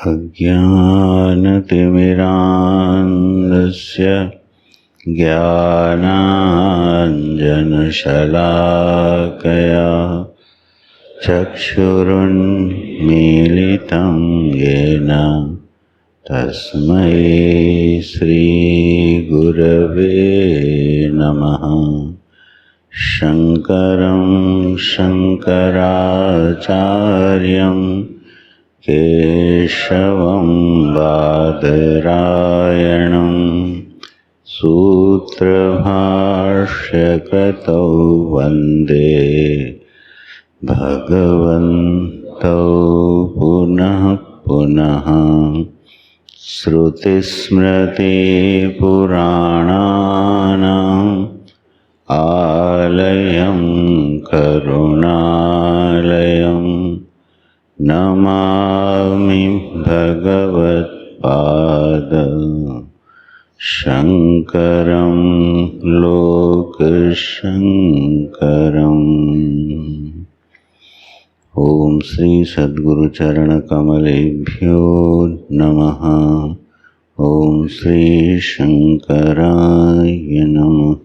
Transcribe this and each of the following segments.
अज्ञानतिमिरान्धस्य ज्ञानाञ्जनशलाकया चक्षुरुन्मीलितं येन तस्मै श्रीगुरवे नमः। शङ्करं शङ्कराचार्यं केशवं बादरायणं सूत्रभाष्यकृतौ वन्दे भगवन्तौ पुनः पुनः। श्रुतिस्मृतिपुराणानाम् आलयं करुणालयं नमामि भगवत्पाद शङ्करं लोकशङ्करम्। ओम श्री सद्गुरु चरण कमलेभ्यो नमः। ओम श्री शंकराय नमः।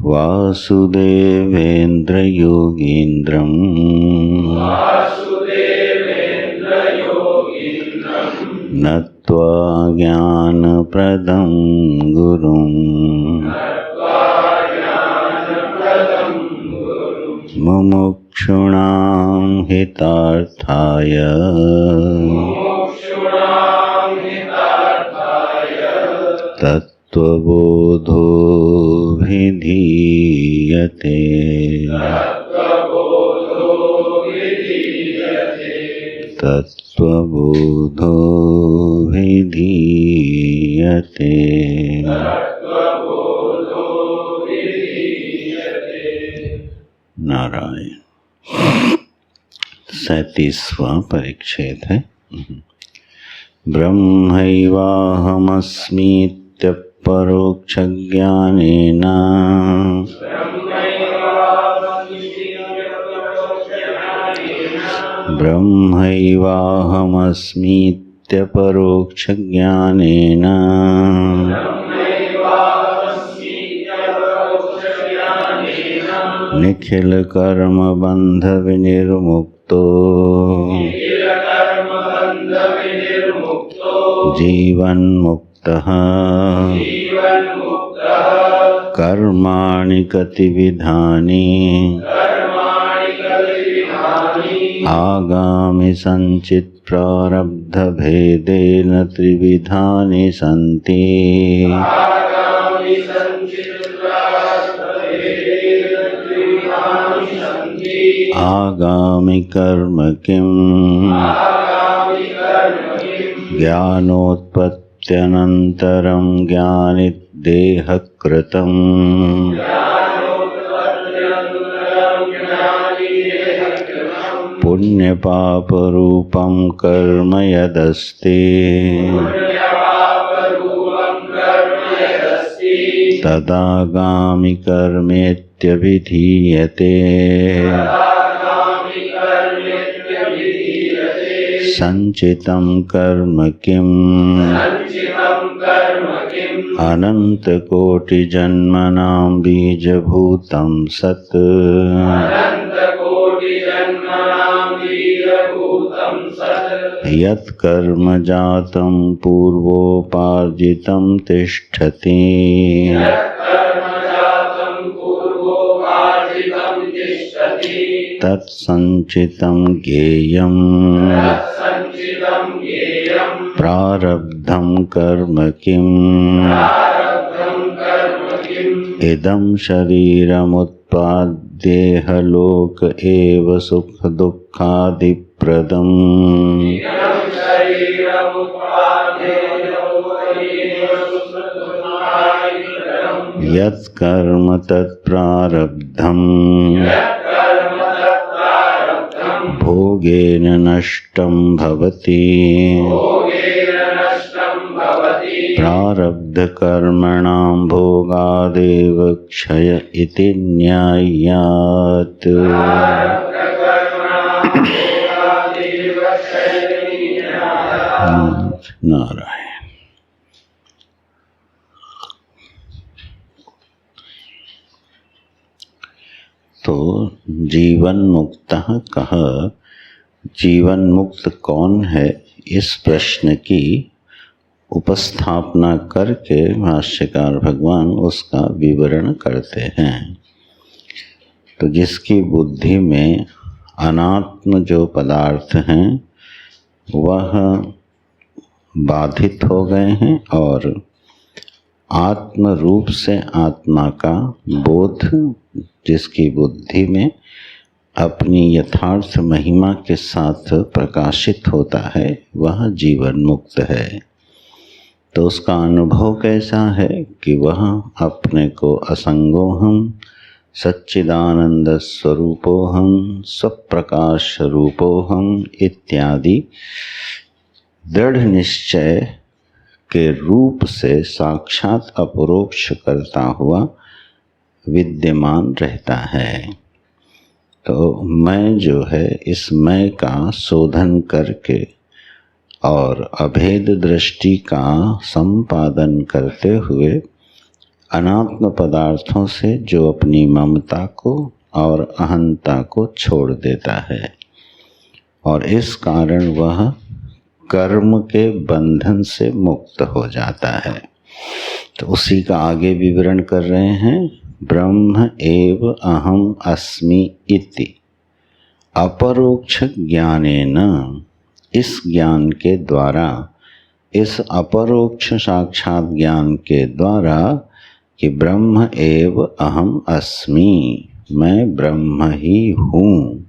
वासुदेवेन्द्र योगीन्द्रं नत्वा ज्ञानप्रदं गुरुं मुमुक्षूणां हितार्थाय तत्त्वबोधोऽभिधीयते। तत्त्वबोधोऽभिधीयते। नारायण। 37वां परिच्छेद है। ब्रह्मैवाहमस्मीत्यपरोक्षज्ञानेन ब्रह्मैवाहमस्मीत्यपरोक्षज्ञानेन निखिलकर्मबन्धविनिर्मुक्तो जीवन्मुक्तः कर्माणि गतिविधानि आगामि संचित् प्रारब्धभेदेन त्रिविधानि सन्ति। आगामि कर्म किम् ज्ञानोत्पत्त्यनन्तरं ज्ञानिदेहकृतम् पुण्यपापरूपं कर्म यदस्ति तदागामि कर्मेत्यभिधीयते। संचितं कर्म किम् अनन्तकोटिजन्मनां बीजभूतं सत् यत्कर्म जातं पूर्वोपार्जितं तिष्ठति तत्सञ्चितं ज्ञेयम् प्रारब्धं कर्म किम् इदं शरीरमुत्पाद्येह लोक एव सुखदुःखादिप्रदम् यत्कर्म तत्प्रारब्धम् भोगेन नष्टं भवति प्रारब्धकर्मणां भोगादेव क्षय इति न्यायात्। नारायण। तो जीवन मुक्तः कः, जीवन मुक्त कौन है, इस प्रश्न की उपस्थापना करके भाष्यकार भगवान उसका विवरण करते हैं। तो जिसकी बुद्धि में अनात्म जो पदार्थ हैं वह बाधित हो गए हैं और आत्म रूप से आत्मा का बोध जिसकी बुद्धि में अपनी यथार्थ महिमा के साथ प्रकाशित होता है, वह जीवन मुक्त है। तो उसका अनुभव कैसा है कि वह अपने को असंगोहम सच्चिदानंद स्वरूपोहम स्वप्रकाश रूपोहम इत्यादि दृढ़ निश्चय के रूप से साक्षात अपरोक्ष करता हुआ विद्यमान रहता है। तो मैं जो है इस मैं का शोधन करके और अभेद दृष्टि का संपादन करते हुए अनात्म पदार्थों से जो अपनी ममता को और अहंता को छोड़ देता है और इस कारण वह कर्म के बंधन से मुक्त हो जाता है। तो उसी का आगे विवरण कर रहे हैं। ब्रह्म एव अहम अस्मि इति अपरोक्ष ज्ञानेन, इस ज्ञान के द्वारा, इस अपरोक्ष साक्षात ज्ञान के द्वारा कि ब्रह्म एव अहम अस्मि, मैं ब्रह्म ही हूँ,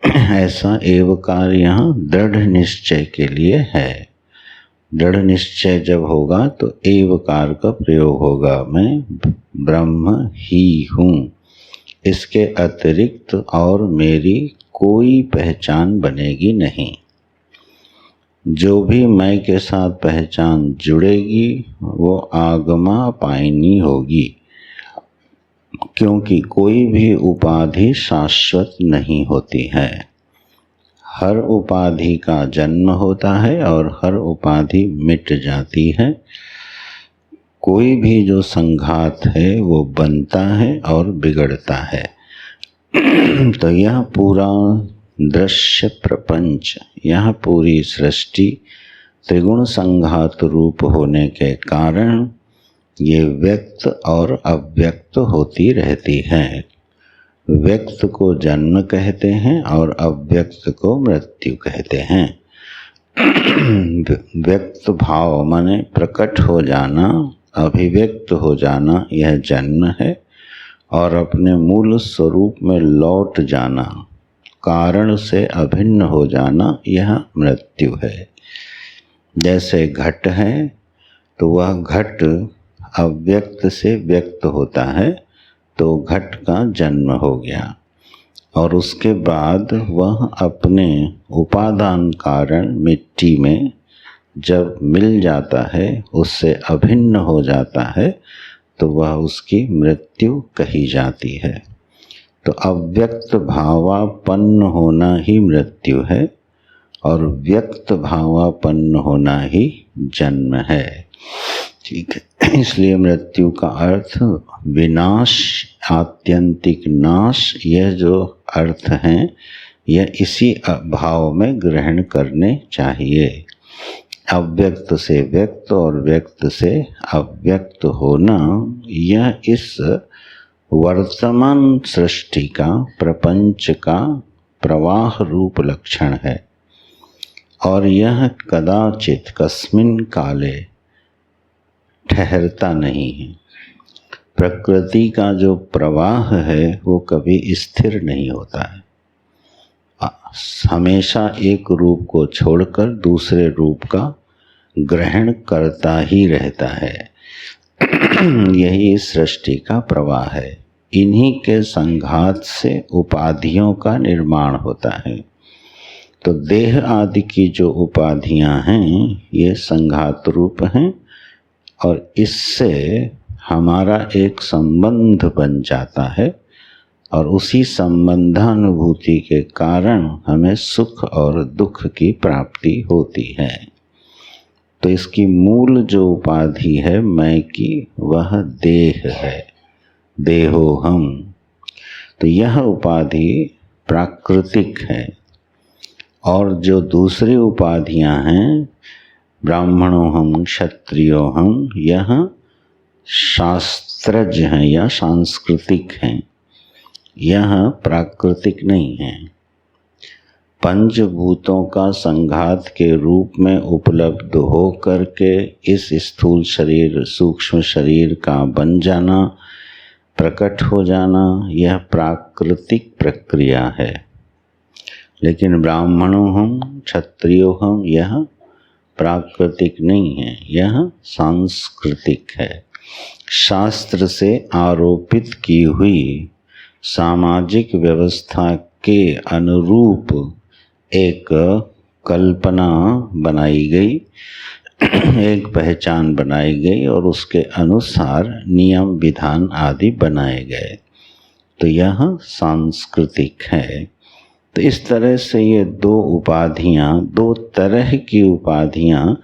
ऐसा एवकार यहाँ दृढ़ निश्चय के लिए है। दृढ़ निश्चय जब होगा तो एवकार का प्रयोग होगा, मैं ब्रह्म ही हूँ, इसके अतिरिक्त और मेरी कोई पहचान बनेगी नहीं। जो भी मैं के साथ पहचान जुड़ेगी वो आगमा पायनी होगी, क्योंकि कोई भी उपाधि शाश्वत नहीं होती है। हर उपाधि का जन्म होता है और हर उपाधि मिट जाती है। कोई भी जो संघात है वो बनता है और बिगड़ता है। तो यह पूरा दृश्य प्रपंच, यह पूरी सृष्टि त्रिगुण संघात रूप होने के कारण ये व्यक्त और अव्यक्त होती रहती है। व्यक्त को जन्म कहते हैं और अव्यक्त को मृत्यु कहते हैं। व्यक्त भाव माने प्रकट हो जाना, अभिव्यक्त हो जाना, यह जन्म है और अपने मूल स्वरूप में लौट जाना, कारण से अभिन्न हो जाना, यह मृत्यु है। जैसे घट है तो वह घट अव्यक्त से व्यक्त होता है, तो घट का जन्म हो गया और उसके बाद वह अपने उपादान कारण मिट्टी में जब मिल जाता है, उससे अभिन्न हो जाता है, तो वह उसकी मृत्यु कही जाती है। तो अव्यक्त भावापन्न होना ही मृत्यु है और व्यक्त भावापन्न होना ही जन्म है। ठीक है, इसलिए मृत्यु का अर्थ विनाश, आत्यंतिक नाश, यह जो अर्थ हैं यह इसी भाव में ग्रहण करने चाहिए। अव्यक्त से व्यक्त और व्यक्त से अव्यक्त होना, यह इस वर्तमान सृष्टि का, प्रपंच का प्रवाह रूप लक्षण है और यह कदाचित कस्मिन काले ठहरता नहीं है। प्रकृति का जो प्रवाह है वो कभी स्थिर नहीं होता है, हमेशा एक रूप को छोड़कर दूसरे रूप का ग्रहण करता ही रहता है। यही इस सृष्टि का प्रवाह है। इन्हीं के संघात से उपाधियों का निर्माण होता है। तो देह आदि की जो उपाधियां हैं ये संघात रूप हैं और इससे हमारा एक संबंध बन जाता है और उसी संबंधानुभूति के कारण हमें सुख और दुख की प्राप्ति होती है। तो इसकी मूल जो उपाधि है मैं की, वह देह है, देहोहम। तो यह उपाधि प्राकृतिक है। और जो दूसरी उपाधियां हैं, ब्राह्मणोहम, क्षत्रियोहम, यह शास्त्रज हैं या सांस्कृतिक हैं, यह प्राकृतिक नहीं है। पंचभूतों का संघात के रूप में उपलब्ध हो करके इस स्थूल शरीर, सूक्ष्म शरीर का बन जाना, प्रकट हो जाना, यह प्राकृतिक प्रक्रिया है। लेकिन ब्राह्मणोहम, क्षत्रियोहम, यह प्राकृतिक नहीं है, यह सांस्कृतिक है। शास्त्र से आरोपित की हुई सामाजिक व्यवस्था के अनुरूप एक कल्पना बनाई गई, एक पहचान बनाई गई और उसके अनुसार नियम विधान आदि बनाए गए। तो यह सांस्कृतिक है। तो इस तरह से ये दो उपाधियां, दो तरह की उपाधियां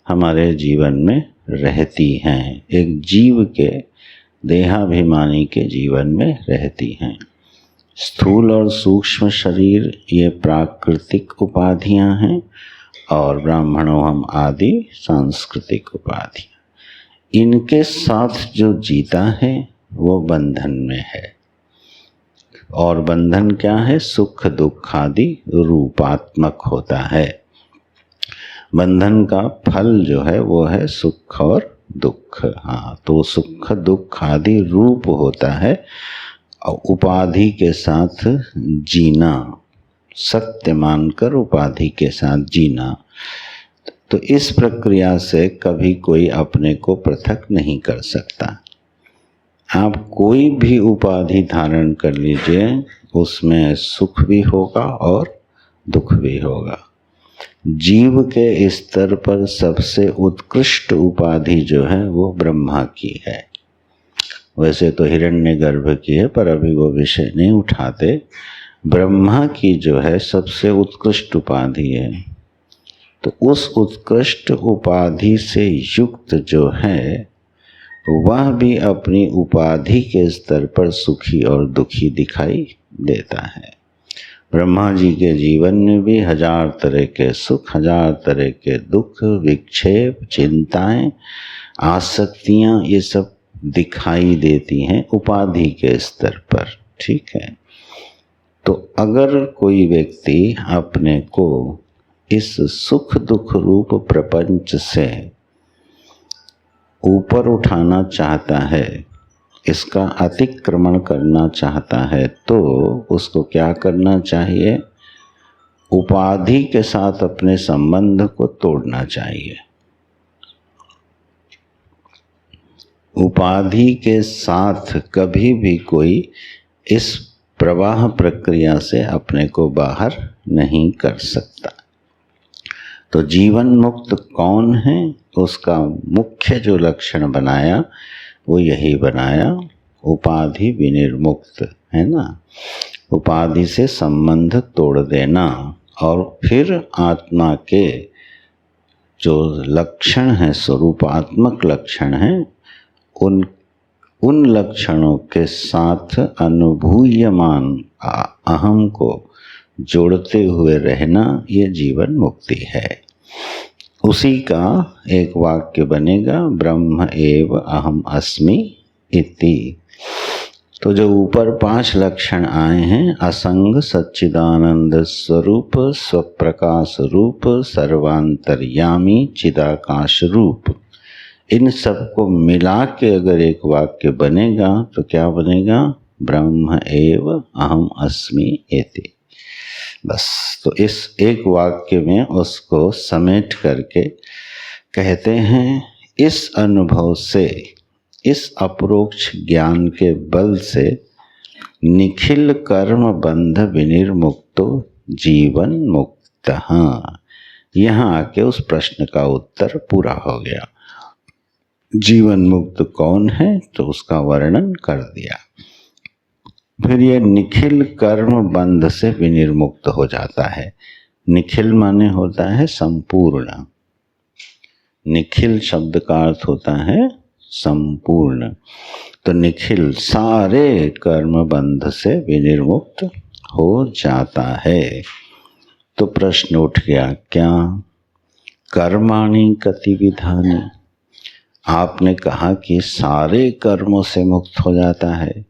हमारे जीवन में रहती हैं। एक जीव के, देहाभिमानी के जीवन में रहती हैं। स्थूल और सूक्ष्म शरीर ये प्राकृतिक उपाधियां हैं और ब्राह्मणोहम आदि सांस्कृतिक उपाधियां। इनके साथ जो जीता है वो बंधन में है। और बंधन क्या है? सुख दुख आदि रूपात्मक होता है। बंधन का फल जो है वो है सुख और दुख। हाँ, तो सुख दुख आदि रूप होता है। उपाधि के साथ जीना, सत्य मानकर उपाधि के साथ जीना। तो इस प्रक्रिया से कभी कोई अपने को पृथक नहीं कर सकता। आप कोई भी उपाधि धारण कर लीजिए, उसमें सुख भी होगा और दुख भी होगा। जीव के स्तर पर सबसे उत्कृष्ट उपाधि जो है वो ब्रह्मा की है। वैसे तो हिरण्यगर्भ की है, पर अभी वो विषय नहीं उठाते। ब्रह्मा की जो है सबसे उत्कृष्ट उपाधि है। तो उस उत्कृष्ट उपाधि से युक्त जो है वह भी अपनी उपाधि के स्तर पर सुखी और दुखी दिखाई देता है। ब्रह्मा जी के जीवन में भी हजार तरह के सुख, हजार तरह के दुख, विक्षेप, चिंताएं, आसक्तियां, ये सब दिखाई देती हैं उपाधि के स्तर पर। ठीक है। तो अगर कोई व्यक्ति अपने को इस सुख दुख रूप प्रपंच से ऊपर उठाना चाहता है, इसका अतिक्रमण करना चाहता है, तो उसको क्या करना चाहिए? उपाधि के साथ अपने संबंध को तोड़ना चाहिए। उपाधि के साथ कभी भी कोई इस प्रवाह प्रक्रिया से अपने को बाहर नहीं कर सकता। तो जीवन मुक्त कौन है? उसका मुख्य जो लक्षण बनाया वो यही बनाया, उपाधि विनिर्मुक्त, है ना। उपाधि से संबंध तोड़ देना और फिर आत्मा के जो लक्षण हैं, स्वरूपात्मक लक्षण हैं, उन लक्षणों के साथ अनुभूयमान अहम को जोड़ते हुए रहना, ये जीवन मुक्ति है। उसी का एक वाक्य बनेगा, ब्रह्म एव अहम अस्मि इति। तो जो ऊपर 5 लक्षण आए हैं, असंग, सच्चिदानंद स्वरूप, स्वप्रकाश रूप, सर्वांतर्यामी, चिदाकाश रूप, इन सबको मिला के अगर एक वाक्य बनेगा तो क्या बनेगा? ब्रह्म एव अहम अस्मि इति। बस। तो इस एक वाक्य में उसको समेट करके कहते हैं, इस अनुभव से, इस अपरोक्ष ज्ञान के बल से निखिल कर्म बंध विनिर्मुक्तो जीवन मुक्त। यहाँ आके उस प्रश्न का उत्तर पूरा हो गया। जीवन मुक्त कौन है? तो उसका वर्णन कर दिया। फिर ये निखिल कर्म बंध से विनिर्मुक्त हो जाता है। निखिल माने होता है संपूर्ण, निखिल शब्द का अर्थ होता है संपूर्ण। तो निखिल सारे कर्म बंध से विनिर्मुक्त हो जाता है। तो प्रश्न उठ गया, क्या कर्माणि कतिविधानि, आपने कहा कि सारे कर्मों से मुक्त हो जाता है,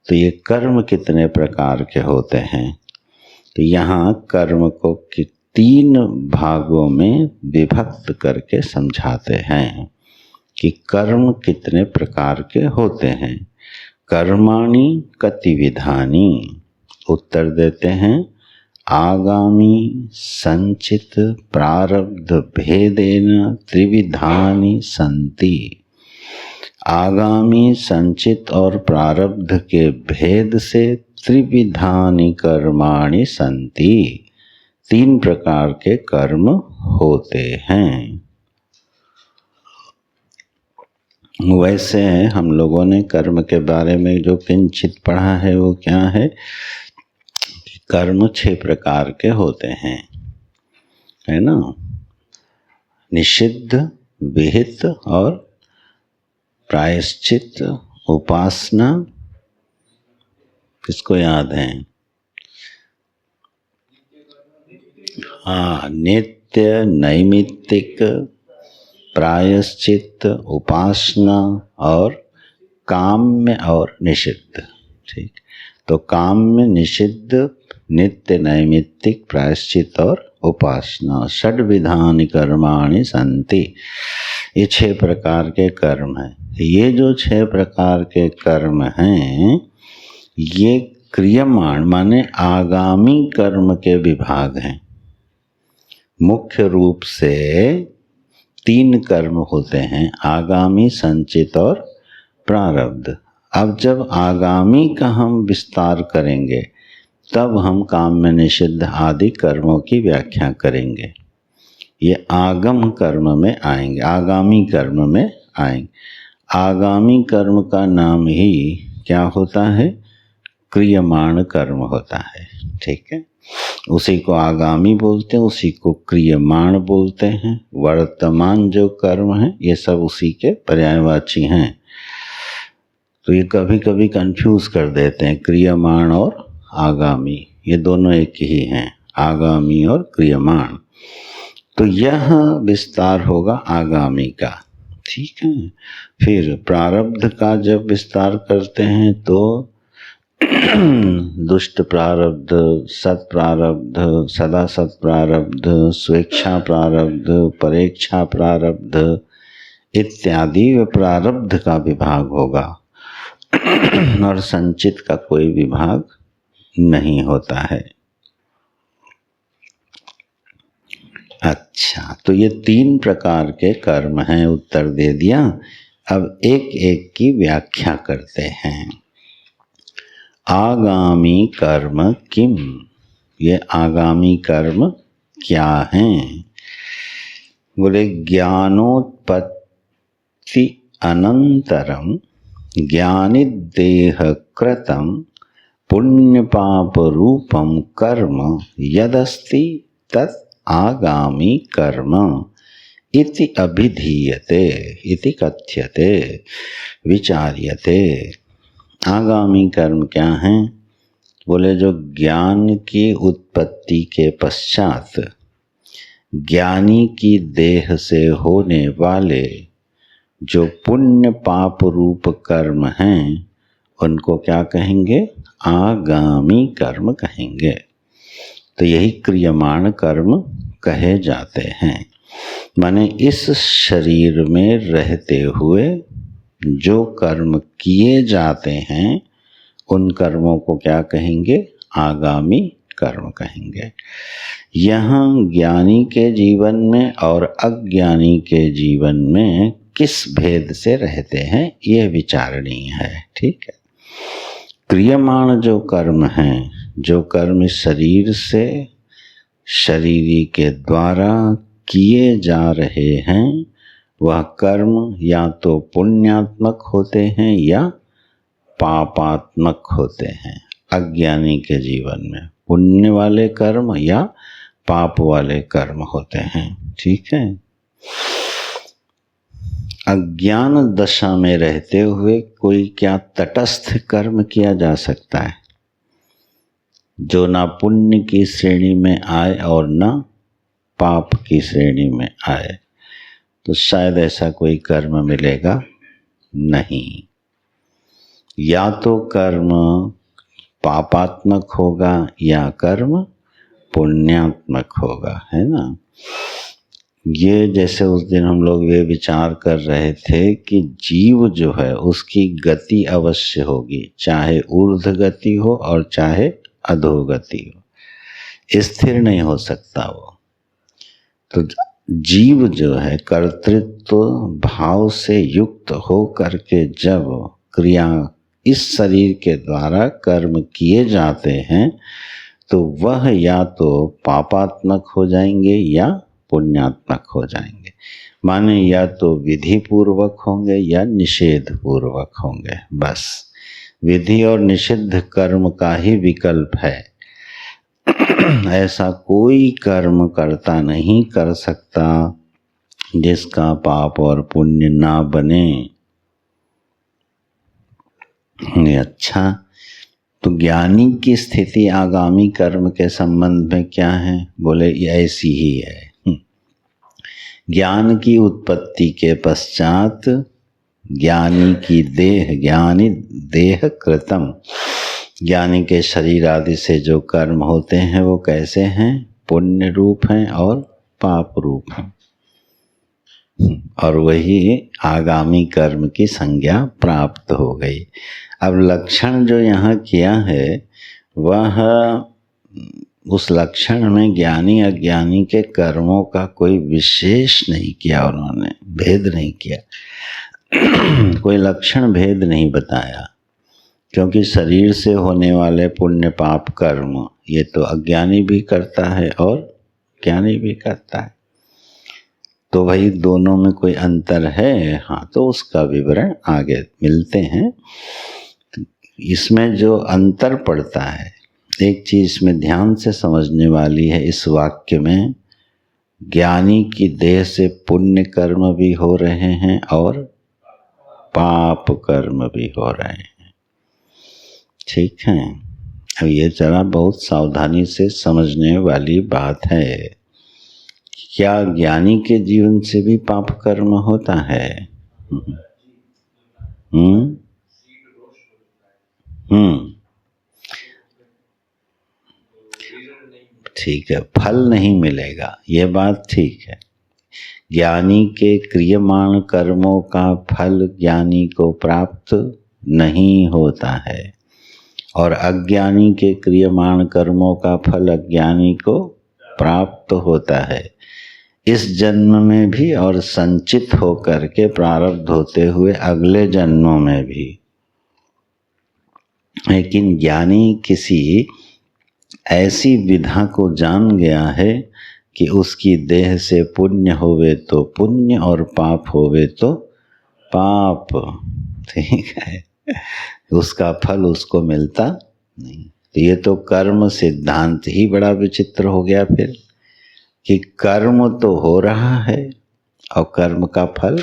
तो ये कर्म कितने प्रकार के होते हैं? तो यहाँ कर्म को 3 भागों में विभक्त करके समझाते हैं कि कर्म कितने प्रकार के होते हैं। कर्माणि कतिविधानि, उत्तर देते हैं आगामी संचित प्रारब्ध भेदेन त्रिविधानि संति। आगामी संचित और प्रारब्ध के भेद से त्रिविधानि कर्माणि संति, 3 प्रकार के कर्म होते हैं। वैसे हम लोगों ने कर्म के बारे में जो किंचित पढ़ा है वो क्या है कि कर्म 6 प्रकार के होते हैं, है ना? निषिद्ध, विहित और प्रायश्चित, उपासना, किसको याद है? हाँ, नित्य, नैमित्तिक, प्रायश्चित, उपासना और काम्य और निषिद्ध। ठीक, तो काम्य, निषिद्ध, नित्य, नैमित्तिक, प्रायश्चित और उपासना, षड्विधानि कर्माणि संति, ये 6 प्रकार के कर्म हैं। ये जो 6 प्रकार के कर्म हैं, ये क्रियमाण माने आगामी कर्म के विभाग हैं। मुख्य रूप से 3 कर्म होते हैं, आगामी, संचित और प्रारब्ध। अब जब आगामी का हम विस्तार करेंगे तब हम काम्य, निषिद्ध आदि कर्मों की व्याख्या करेंगे। ये आगम कर्म में आएंगे, आगामी कर्म में आएंगे। आगामी कर्म का नाम ही क्या होता है? क्रियमाण कर्म होता है। ठीक है, उसी को आगामी बोलते हैं, उसी को क्रियमाण बोलते हैं। वर्तमान जो कर्म है ये सब उसी के पर्यायवाची हैं। तो ये कभी कभी कंफ्यूज कर देते हैं, क्रियमाण और आगामी ये दोनों एक ही हैं, आगामी और क्रियमाण। तो यह विस्तार होगा आगामी का। ठीक है, फिर प्रारब्ध का जब विस्तार करते हैं तो दुष्ट प्रारब्ध, सत प्रारब्ध, सदा सत प्रारब्ध, स्वेच्छा प्रारब्ध, परेच्छा प्रारब्ध इत्यादि प्रारब्ध का विभाग होगा और संचित का कोई विभाग नहीं होता है। अच्छा, तो ये 3 प्रकार के कर्म हैं, उत्तर दे दिया। अब एक एक की व्याख्या करते हैं। आगामी कर्म किम, ये आगामी कर्म क्या हैं? बोले ज्ञानोत्पत्ति अनंतरम ज्ञानिदेह कृतम पुण्य पाप रूपम कर्म यदस्ति तत् आगामी कर्म इति अभिधीयते इति कथ्यते विचार्यते। आगामी कर्म क्या हैं? बोले जो ज्ञान की उत्पत्ति के पश्चात ज्ञानी की देह से होने वाले जो पुण्य पाप रूप कर्म हैं उनको क्या कहेंगे? आगामी कर्म कहेंगे। तो यही क्रियमाण कर्म कहे जाते हैं। माने इस शरीर में रहते हुए जो कर्म किए जाते हैं उन कर्मों को क्या कहेंगे? आगामी कर्म कहेंगे। यहाँ ज्ञानी के जीवन में और अज्ञानी के जीवन में किस भेद से रहते हैं यह विचारणीय है। ठीक है, क्रियमाण जो कर्म हैं, जो कर्म शरीर से शरीरी के द्वारा किए जा रहे हैं, वह कर्म या तो पुण्यात्मक होते हैं या पापात्मक होते हैं अज्ञानी के जीवन में, पुण्य वाले कर्म या पाप वाले कर्म होते हैं। ठीक है। अज्ञान दशा में रहते हुए कोई क्या तटस्थ कर्म किया जा सकता है जो ना पुण्य की श्रेणी में आए और ना पाप की श्रेणी में आए? तो शायद ऐसा कोई कर्म मिलेगा नहीं। या तो कर्म पापात्मक होगा या कर्म पुण्यात्मक होगा, है ना। ये जैसे उस दिन हम लोग ये विचार कर रहे थे कि जीव जो है उसकी गति अवश्य होगी, चाहे ऊर्ध्व गति हो और चाहे अधोगति हो, स्थिर नहीं हो सकता वो। तो जीव जो है कर्तृत्व भाव से युक्त हो करके जब क्रिया इस शरीर के द्वारा कर्म किए जाते हैं तो वह या तो पापात्मक हो जाएंगे या पुण्यात्मक हो जाएंगे। माने या तो विधि पूर्वक होंगे या निषेध पूर्वक होंगे। बस विधि और निषिद्ध कर्म का ही विकल्प है। ऐसा कोई कर्म करता नहीं कर सकता जिसका पाप और पुण्य ना बने। अच्छा, तो ज्ञानी की स्थिति आगामी कर्म के संबंध में क्या है? बोले ये ऐसी ही है। ज्ञान की उत्पत्ति के पश्चात ज्ञानी की ज्ञानी देह कृतम, ज्ञानी के शरीर आदि से जो कर्म होते हैं वो कैसे हैं? पुण्य रूप हैं और पाप रूप हैं, और वही आगामी कर्म की संज्ञा प्राप्त हो गई। अब लक्षण जो यहाँ किया है वह उस लक्षण में ज्ञानी अज्ञानी के कर्मों का कोई विशेष नहीं किया, उन्होंने भेद नहीं किया, कोई लक्षण भेद नहीं बताया, क्योंकि शरीर से होने वाले पुण्य पाप कर्म ये तो अज्ञानी भी करता है और ज्ञानी भी करता है। तो भाई दोनों में कोई अंतर है? हाँ, तो उसका विवरण आगे मिलते हैं। इसमें जो अंतर पड़ता है, एक चीज में ध्यान से समझने वाली है इस वाक्य में, ज्ञानी की देह से पुण्य कर्म भी हो रहे हैं और पाप कर्म भी हो रहे हैं। ठीक है। अब ये जरा बहुत सावधानी से समझने वाली बात है। क्या ज्ञानी के जीवन से भी पाप कर्म होता है? ठीक है, फल नहीं मिलेगा, ये बात ठीक है। ज्ञानी के क्रियमाण कर्मों का फल ज्ञानी को प्राप्त नहीं होता है और अज्ञानी के क्रियमाण कर्मों का फल अज्ञानी को प्राप्त होता है, इस जन्म में भी और संचित होकर के प्रारब्ध होते हुए अगले जन्मों में भी। लेकिन ज्ञानी किसी ऐसी विधा को जान गया है कि उसकी देह से पुण्य होवे तो पुण्य और पाप होवे तो पाप। ठीक है, उसका फल उसको मिलता नहीं। तो ये तो कर्म सिद्धांत ही बड़ा विचित्र हो गया फिर, कि कर्म तो हो रहा है और कर्म का फल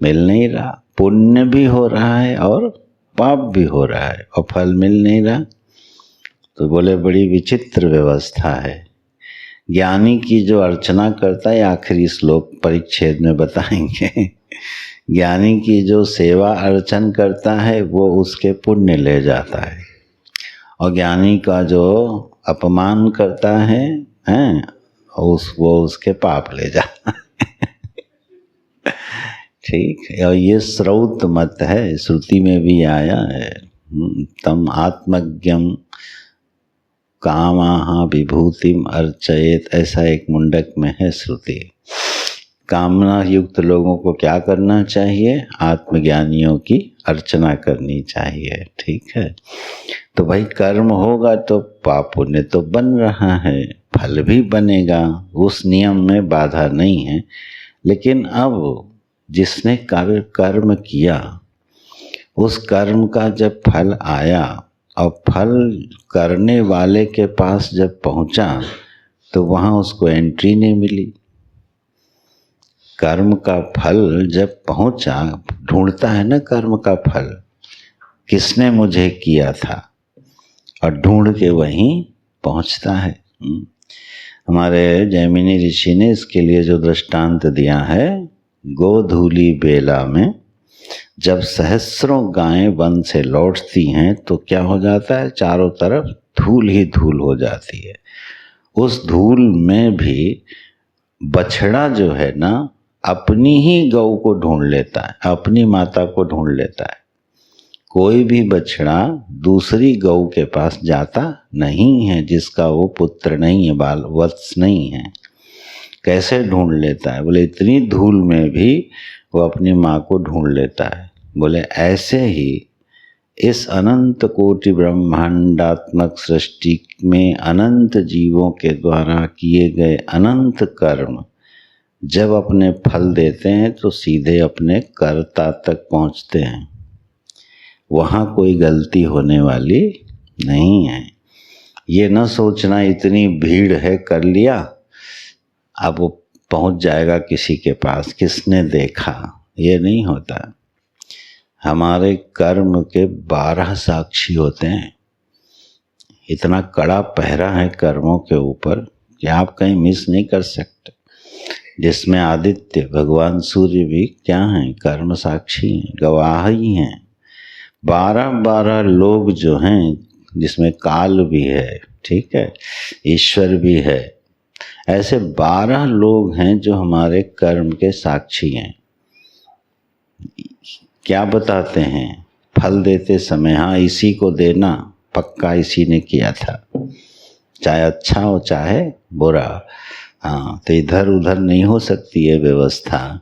मिल नहीं रहा, पुण्य भी हो रहा है और पाप भी हो रहा है और फल मिल नहीं रहा। तो बोले बड़ी विचित्र व्यवस्था है। ज्ञानी की जो अर्चना करता है, आखिरी श्लोक परिच्छेद में बताएंगे, ज्ञानी की जो सेवा अर्चन करता है वो उसके पुण्य ले जाता है, और ज्ञानी का जो अपमान करता है वो उसके पाप ले जाता है। ठीक है, और ये श्रौत मत है, श्रुति में भी आया है, तम आत्मज्ञम कामाहा विभूतिम अर्चयेत, ऐसा एक मुंडक में है श्रुति। कामना युक्त लोगों को क्या करना चाहिए? आत्मज्ञानियों की अर्चना करनी चाहिए। ठीक है, तो भाई कर्म होगा तो पाप पुण्य तो बन रहा है, फल भी बनेगा, उस नियम में बाधा नहीं है। लेकिन अब जिसने कर्म किया उस कर्म का जब फल आया और फल करने वाले के पास जब पहुंचा तो वहां उसको एंट्री नहीं मिली। कर्म का फल जब पहुंचा, ढूंढता है ना कर्म का फल, किसने मुझे किया था, और ढूंढ के वहीं पहुंचता है। हमारे जैमिनी ऋषि ने इसके लिए जो दृष्टांत दिया है, गोधूली बेला में जब सहस्रों गायें वन से लौटती हैं तो क्या हो जाता है, चारों तरफ धूल ही धूल हो जाती है। उस धूल में भी बछड़ा जो है ना अपनी ही गौ को ढूंढ लेता है, अपनी माता को ढूंढ लेता है। कोई भी बछड़ा दूसरी गौ के पास जाता नहीं है जिसका वो पुत्र नहीं है, बाल वत्स नहीं है। कैसे ढूंढ लेता है? बोले इतनी धूल में भी वो अपनी माँ को ढूंढ लेता है। बोले ऐसे ही इस अनंत कोटि ब्रह्मांडात्मक सृष्टि में अनंत जीवों के द्वारा किए गए अनंत कर्म जब अपने फल देते हैं तो सीधे अपने कर्ता तक पहुँचते हैं। वहाँ कोई गलती होने वाली नहीं है। ये न सोचना इतनी भीड़ है कर लिया, अब वो पहुँच जाएगा किसी के पास, किसने देखा, ये नहीं होता। हमारे कर्म के 12 साक्षी होते हैं। इतना कड़ा पहरा है कर्मों के ऊपर कि आप कहीं मिस नहीं कर सकते। जिसमें आदित्य भगवान सूर्य भी क्या हैं, कर्म साक्षी हैं, गवाह ही हैं। 12 लोग जो हैं, जिसमें काल भी है, ठीक है, ईश्वर भी है, ऐसे 12 लोग हैं जो हमारे कर्म के साक्षी हैं। क्या बताते हैं फल देते समय? हाँ, इसी को देना, पक्का इसी ने किया था, चाहे अच्छा हो चाहे बुरा। हाँ, तो इधर उधर नहीं हो सकती है व्यवस्था।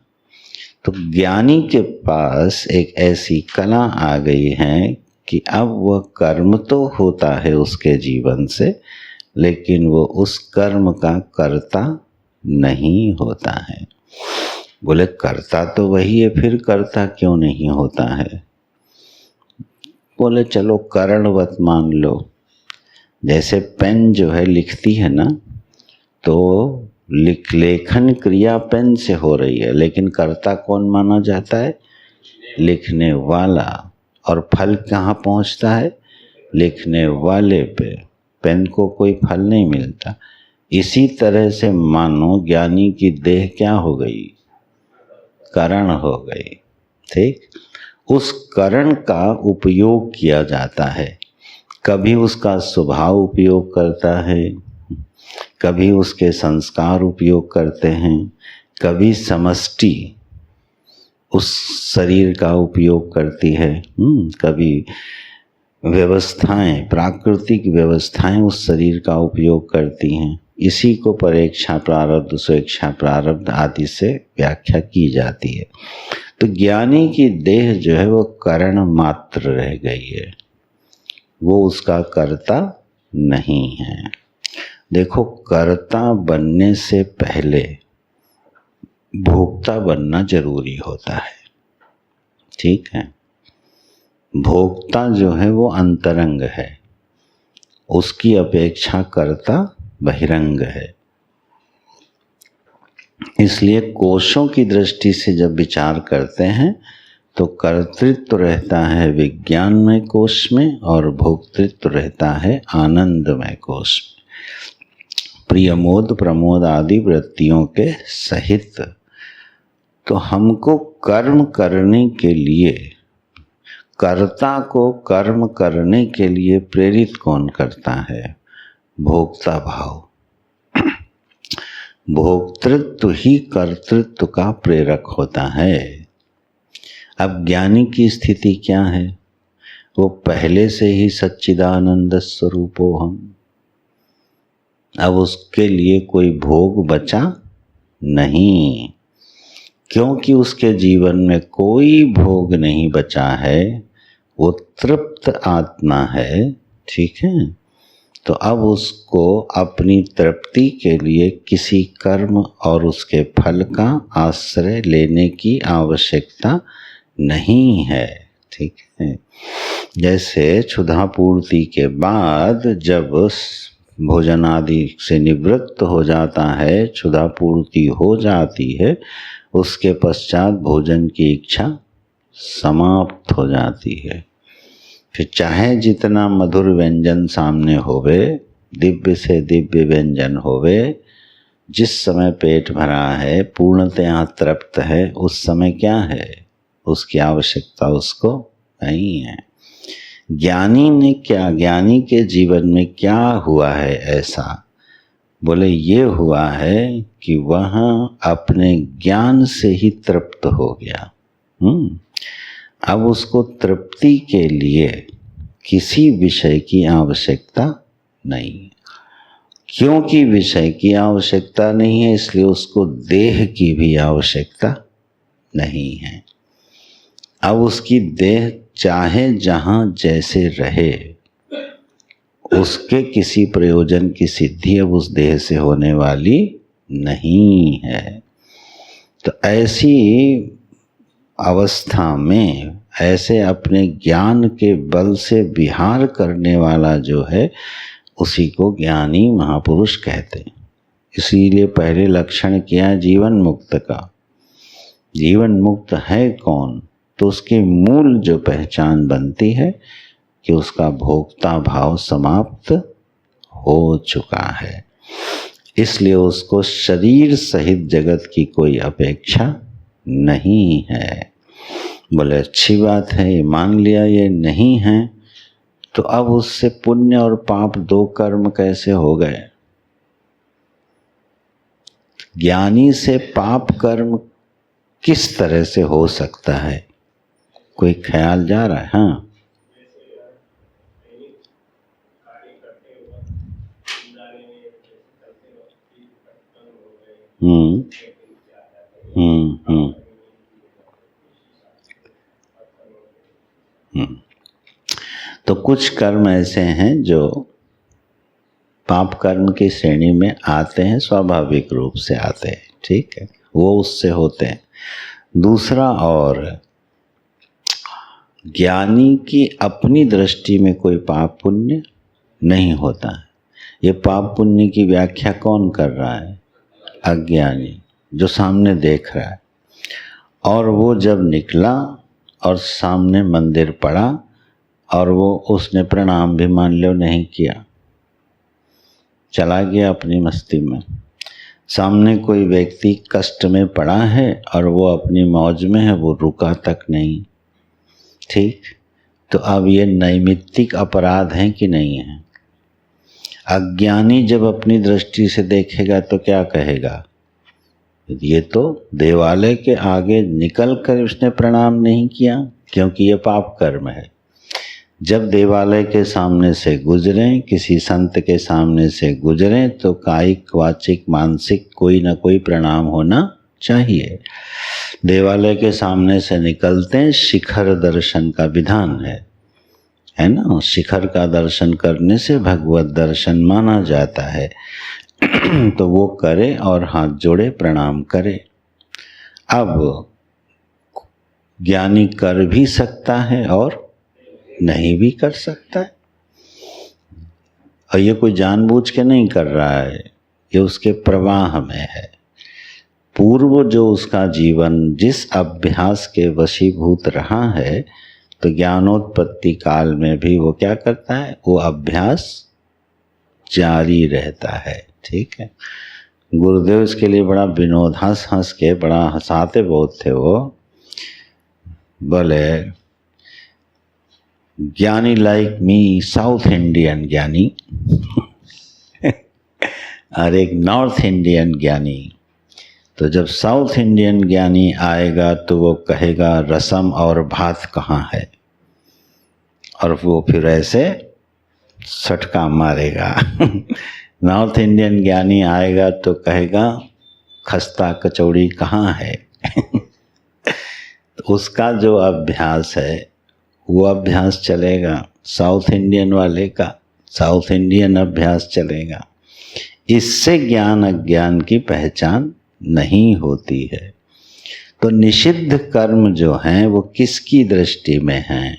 तो ज्ञानी के पास एक ऐसी कला आ गई है कि अब वह कर्म तो होता है उसके जीवन से, लेकिन वो उस कर्म का कर्ता नहीं होता है। बोले कर्ता तो वही है, फिर कर्ता क्यों नहीं होता है? बोले चलो करणवत मान लो। जैसे पेन जो है लिखती है ना, तो लेखन क्रिया पेन से हो रही है, लेकिन कर्ता कौन माना जाता है? लिखने वाला। और फल कहाँ पहुँचता है? लिखने वाले पे। पेन को कोई फल नहीं मिलता। इसी तरह से मानो ज्ञानी की देह क्या हो गई? करण हो गई। ठीक, उस करण का उपयोग किया जाता है। कभी उसका स्वभाव उपयोग करता है, कभी उसके संस्कार उपयोग करते हैं, कभी समष्टि उस शरीर का उपयोग करती है, कभी व्यवस्थाएं, प्राकृतिक व्यवस्थाएं उस शरीर का उपयोग करती हैं। इसी को परेक्षा प्रारब्ध, स्वेच्छा प्रारब्ध आदि से व्याख्या की जाती है। तो ज्ञानी की देह जो है वो करण मात्र रह गई है, वो उसका कर्ता नहीं है। देखो, कर्ता बनने से पहले भोक्ता बनना जरूरी होता है। ठीक है, भोक्ता जो है वो अंतरंग है, उसकी अपेक्षा कर्ता बहिरंग है। इसलिए कोशों की दृष्टि से जब विचार करते हैं तो कर्तृत्व रहता है विज्ञानमय कोश में और भोक्तृत्व रहता है आनंदमय कोश में, प्रियमोद प्रमोद आदि वृत्तियों के सहित। तो हमको कर्म करने के लिए, कर्ता को कर्म करने के लिए प्रेरित कौन करता है? भोक्ता भाव। भोक्तृत्व ही कर्तृत्व का प्रेरक होता है। अब ज्ञानी की स्थिति क्या है? वो पहले से ही सच्चिदानंद स्वरूपो हम। अब उसके लिए कोई भोग बचा नहीं, क्योंकि उसके जीवन में कोई भोग नहीं बचा है, वो तृप्त आत्मा है। ठीक है, तो अब उसको अपनी तृप्ति के लिए किसी कर्म और उसके फल का आश्रय लेने की आवश्यकता नहीं है। ठीक है। जैसे क्षुधा पूर्ति के बाद जब भोजन आदि से निवृत्त हो जाता है, क्षुधा पूर्ति हो जाती है, उसके पश्चात भोजन की इच्छा समाप्त हो जाती है। फिर चाहे जितना मधुर व्यंजन सामने होवे, दिव्य से दिव्य व्यंजन होवे, जिस समय पेट भरा है, पूर्णतया तृप्त है, उस समय क्या है, उसकी आवश्यकता उसको नहीं है। ज्ञानी ने क्या, ज्ञानी के जीवन में क्या हुआ है ऐसा? बोले ये हुआ है कि वह अपने ज्ञान से ही तृप्त हो गया। अब उसको तृप्ति के लिए किसी विषय की आवश्यकता नहीं। क्योंकि विषय की आवश्यकता नहीं है, इसलिए उसको देह की भी आवश्यकता नहीं है। अब उसकी देह चाहे जहाँ जैसे रहे, उसके किसी प्रयोजन की सिद्धि अब उस देह से होने वाली नहीं है। तो ऐसी अवस्था में ऐसे अपने ज्ञान के बल से विहार करने वाला जो है, उसी को ज्ञानी महापुरुष कहते हैं। इसीलिए पहले लक्षण किया जीवन मुक्त का। जीवन मुक्त है कौन? तो उसकी मूल जो पहचान बनती है कि उसका भोक्ता भाव समाप्त हो चुका है, इसलिए उसको शरीर सहित जगत की कोई अपेक्षा नहीं है। बोले अच्छी बात है, ये मान लिया ये नहीं है, तो अब उससे पुण्य और पाप दो कर्म कैसे हो गए? ज्ञानी से पाप कर्म किस तरह से हो सकता है? कोई ख्याल जा रहा है? हाँ, तो कुछ कर्म ऐसे हैं जो पाप कर्म की श्रेणी में आते हैं, स्वाभाविक रूप से आते हैं, ठीक है, वो उससे होते हैं। दूसरा, और ज्ञानी की अपनी दृष्टि में कोई पाप पुण्य नहीं होता है। ये पाप पुण्य की व्याख्या कौन कर रहा है? अज्ञानी, जो सामने देख रहा है। और वो जब निकला और सामने मंदिर पड़ा और वो उसने प्रणाम भी मान लो नहीं किया, चला गया अपनी मस्ती में। सामने कोई व्यक्ति कष्ट में पड़ा है और वो अपनी मौज में है, वो रुका तक नहीं, ठीक। तो अब ये नैमित्तिक अपराध हैं कि नहीं है? अज्ञानी जब अपनी दृष्टि से देखेगा तो क्या कहेगा? ये तो देवालय के आगे निकल कर उसने प्रणाम नहीं किया, क्योंकि ये पाप कर्म है। जब देवालय के सामने से गुजरें, किसी संत के सामने से गुजरें, तो कायिक वाचिक मानसिक कोई ना कोई प्रणाम होना चाहिए। देवालय के सामने से निकलते हैं, शिखर दर्शन का विधान है ना। शिखर का दर्शन करने से भगवत दर्शन माना जाता है। तो वो करे और हाथ जोड़े प्रणाम करे। अब ज्ञानी कर भी सकता है और नहीं भी कर सकता है, और ये कोई जानबूझ के नहीं कर रहा है, ये उसके प्रवाह में है। पूर्व जो उसका जीवन जिस अभ्यास के वशीभूत रहा है, तो ज्ञानोत्पत्ति काल में भी वो क्या करता है? वो अभ्यास जारी रहता है, ठीक है। गुरुदेव इसके लिए बड़ा विनोद हंस के बड़ा हंसाते बहुत थे। वो बोले, ज्ञानी लाइक मी, साउथ इंडियन ज्ञानी और एक नॉर्थ इंडियन ज्ञानी। तो जब साउथ इंडियन ज्ञानी आएगा तो वो कहेगा रसम और भात कहाँ है, और वो फिर ऐसे सटका मारेगा। नॉर्थ इंडियन ज्ञानी आएगा तो कहेगा खस्ता कचौड़ी कहाँ है। तो उसका जो अभ्यास है वो अभ्यास चलेगा, साउथ इंडियन वाले का साउथ इंडियन अभ्यास चलेगा। इससे ज्ञान अज्ञान की पहचान नहीं होती है। तो निषिद्ध कर्म जो हैं वो किसकी दृष्टि में हैं?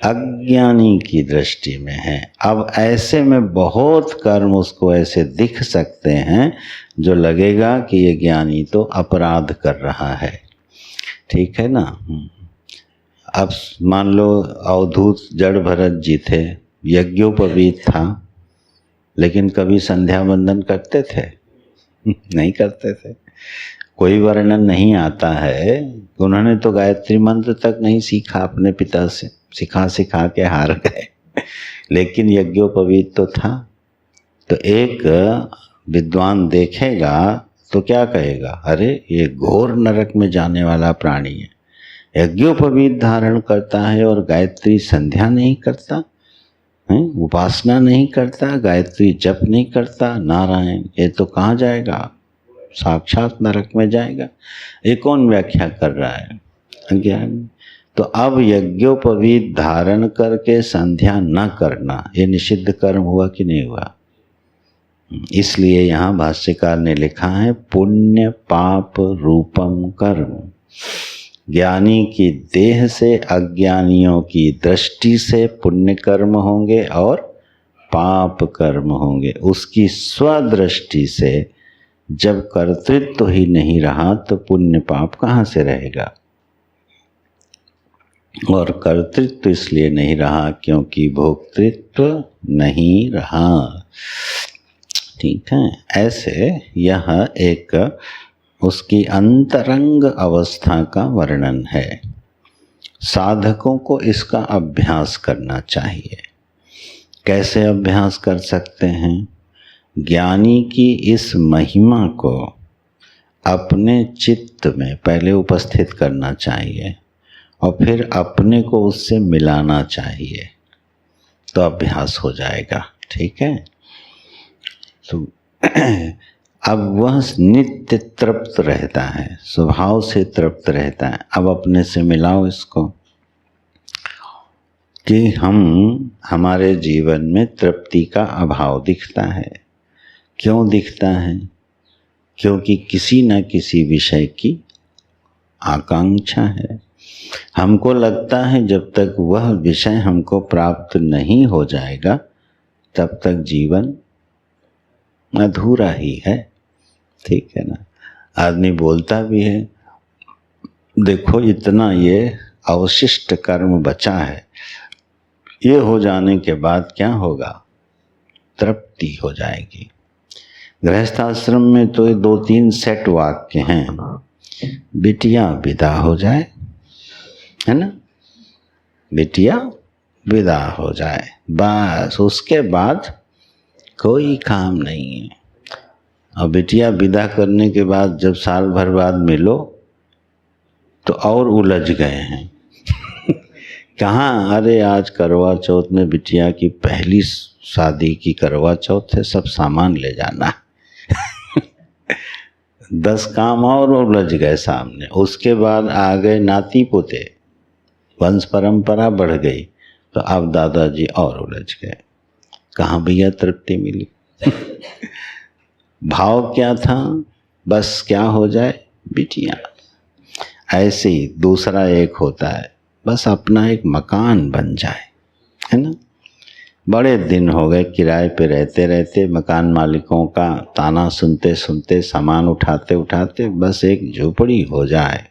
अज्ञानी की दृष्टि में है। अब ऐसे में बहुत कर्म उसको ऐसे दिख सकते हैं जो लगेगा कि ये ज्ञानी तो अपराध कर रहा है, ठीक है ना। अब मान लो अवधूत जड़ भरत जी थे, यज्ञोपवीत था, लेकिन कभी संध्या वंदन करते थे? नहीं करते थे। कोई वर्णन नहीं आता है, उन्होंने तो गायत्री मंत्र तक नहीं सीखा अपने पिता से, सिखा के हार गए, लेकिन यज्ञोपवीत तो था। तो एक विद्वान देखेगा तो क्या कहेगा, अरे ये घोर नरक में जाने वाला प्राणी है, यज्ञोपवीत धारण करता है और गायत्री संध्या नहीं करता है, उपासना नहीं करता, गायत्री जप नहीं करता, नारायण, ये तो कहाँ जाएगा, साक्षात नरक में जाएगा। ये कौन व्याख्या कर रहा है? अज्ञानी। तो अब यज्ञोपवीत धारण करके संध्या न करना ये निषिद्ध कर्म हुआ कि नहीं हुआ? इसलिए यहाँ भाष्यकार ने लिखा है पुण्य पाप रूपम कर्म। ज्ञानी की देह से अज्ञानियों की दृष्टि से पुण्य कर्म होंगे और पाप कर्म होंगे। उसकी स्वदृष्टि से जब कर्तृत्व ही नहीं रहा तो पुण्य पाप कहाँ से रहेगा? और कर्तृत्व इसलिए नहीं रहा क्योंकि भोक्तृत्व नहीं रहा, ठीक है। ऐसे यह एक उसकी अंतरंग अवस्था का वर्णन है। साधकों को इसका अभ्यास करना चाहिए। कैसे अभ्यास कर सकते हैं? ज्ञानी की इस महिमा को अपने चित्त में पहले उपस्थित करना चाहिए और फिर अपने को उससे मिलाना चाहिए, तो अभ्यास हो जाएगा, ठीक है। तो अब वह नित्य तृप्त रहता है, स्वभाव से तृप्त रहता है। अब अपने से मिलाओ इसको कि हमारे जीवन में तृप्ति का अभाव दिखता है। क्यों दिखता है? क्योंकि किसी न किसी विषय की आकांक्षा है। हमको लगता है जब तक वह विषय हमको प्राप्त नहीं हो जाएगा तब तक जीवन अधूरा ही है, ठीक है ना। आदमी बोलता भी है, देखो इतना ये अवशिष्ट कर्म बचा है, ये हो जाने के बाद क्या होगा? तृप्ति हो जाएगी। गृहस्थाश्रम में तो 2-3 सेट वाक्य हैं, बिटिया विदा हो जाए, है ना, बिटिया विदा हो जाए, बस उसके बाद कोई काम नहीं है। और बिटिया विदा करने के बाद जब साल भर बाद मिलो तो और उलझ गए हैं। कहाँ? अरे आज करवा चौथ में बिटिया की पहली शादी की करवा चौथ है, सब सामान ले जाना। 10 काम और उलझ गए सामने। उसके बाद आ गए नाती पोते, वंश परंपरा बढ़ गई, तो अब दादाजी और उलझ गए। कहाँ भैया तृप्ति मिली? भाव क्या था? बस क्या हो जाए? बिटिया। ऐसे ही दूसरा एक होता है, बस अपना एक मकान बन जाए, है ना। बड़े दिन हो गए किराए पे रहते रहते, मकान मालिकों का ताना सुनते सुनते, सामान उठाते उठाते, बस एक झोपड़ी हो जाए,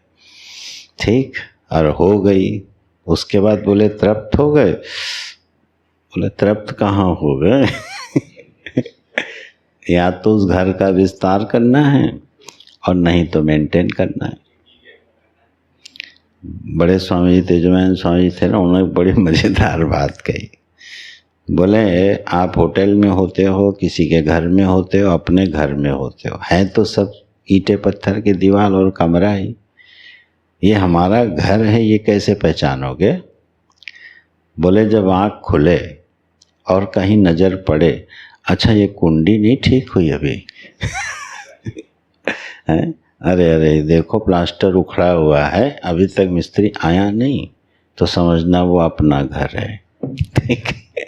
ठीक। और हो गई। उसके बाद बोले तृप्त हो गए? बोले तृप्त कहाँ हो गए? या तो उस घर का विस्तार करना है और नहीं तो मेंटेन करना है। बड़े स्वामी जी तेजोमैन स्वामी थे ना, उन्होंने बड़ी मज़ेदार बात कही। बोले आप होटल में होते हो, किसी के घर में होते हो, अपने घर में होते हो, है तो सब ईंटे पत्थर की दीवार और कमरा ही, ये हमारा घर है, ये कैसे पहचानोगे? बोले जब आँख खुले और कहीं नज़र पड़े, अच्छा ये कुंडी नहीं ठीक हुई अभी। है? अरे अरे देखो प्लास्टर उखड़ा हुआ है, अभी तक मिस्त्री आया नहीं, तो समझना वो अपना घर है, ठीक है।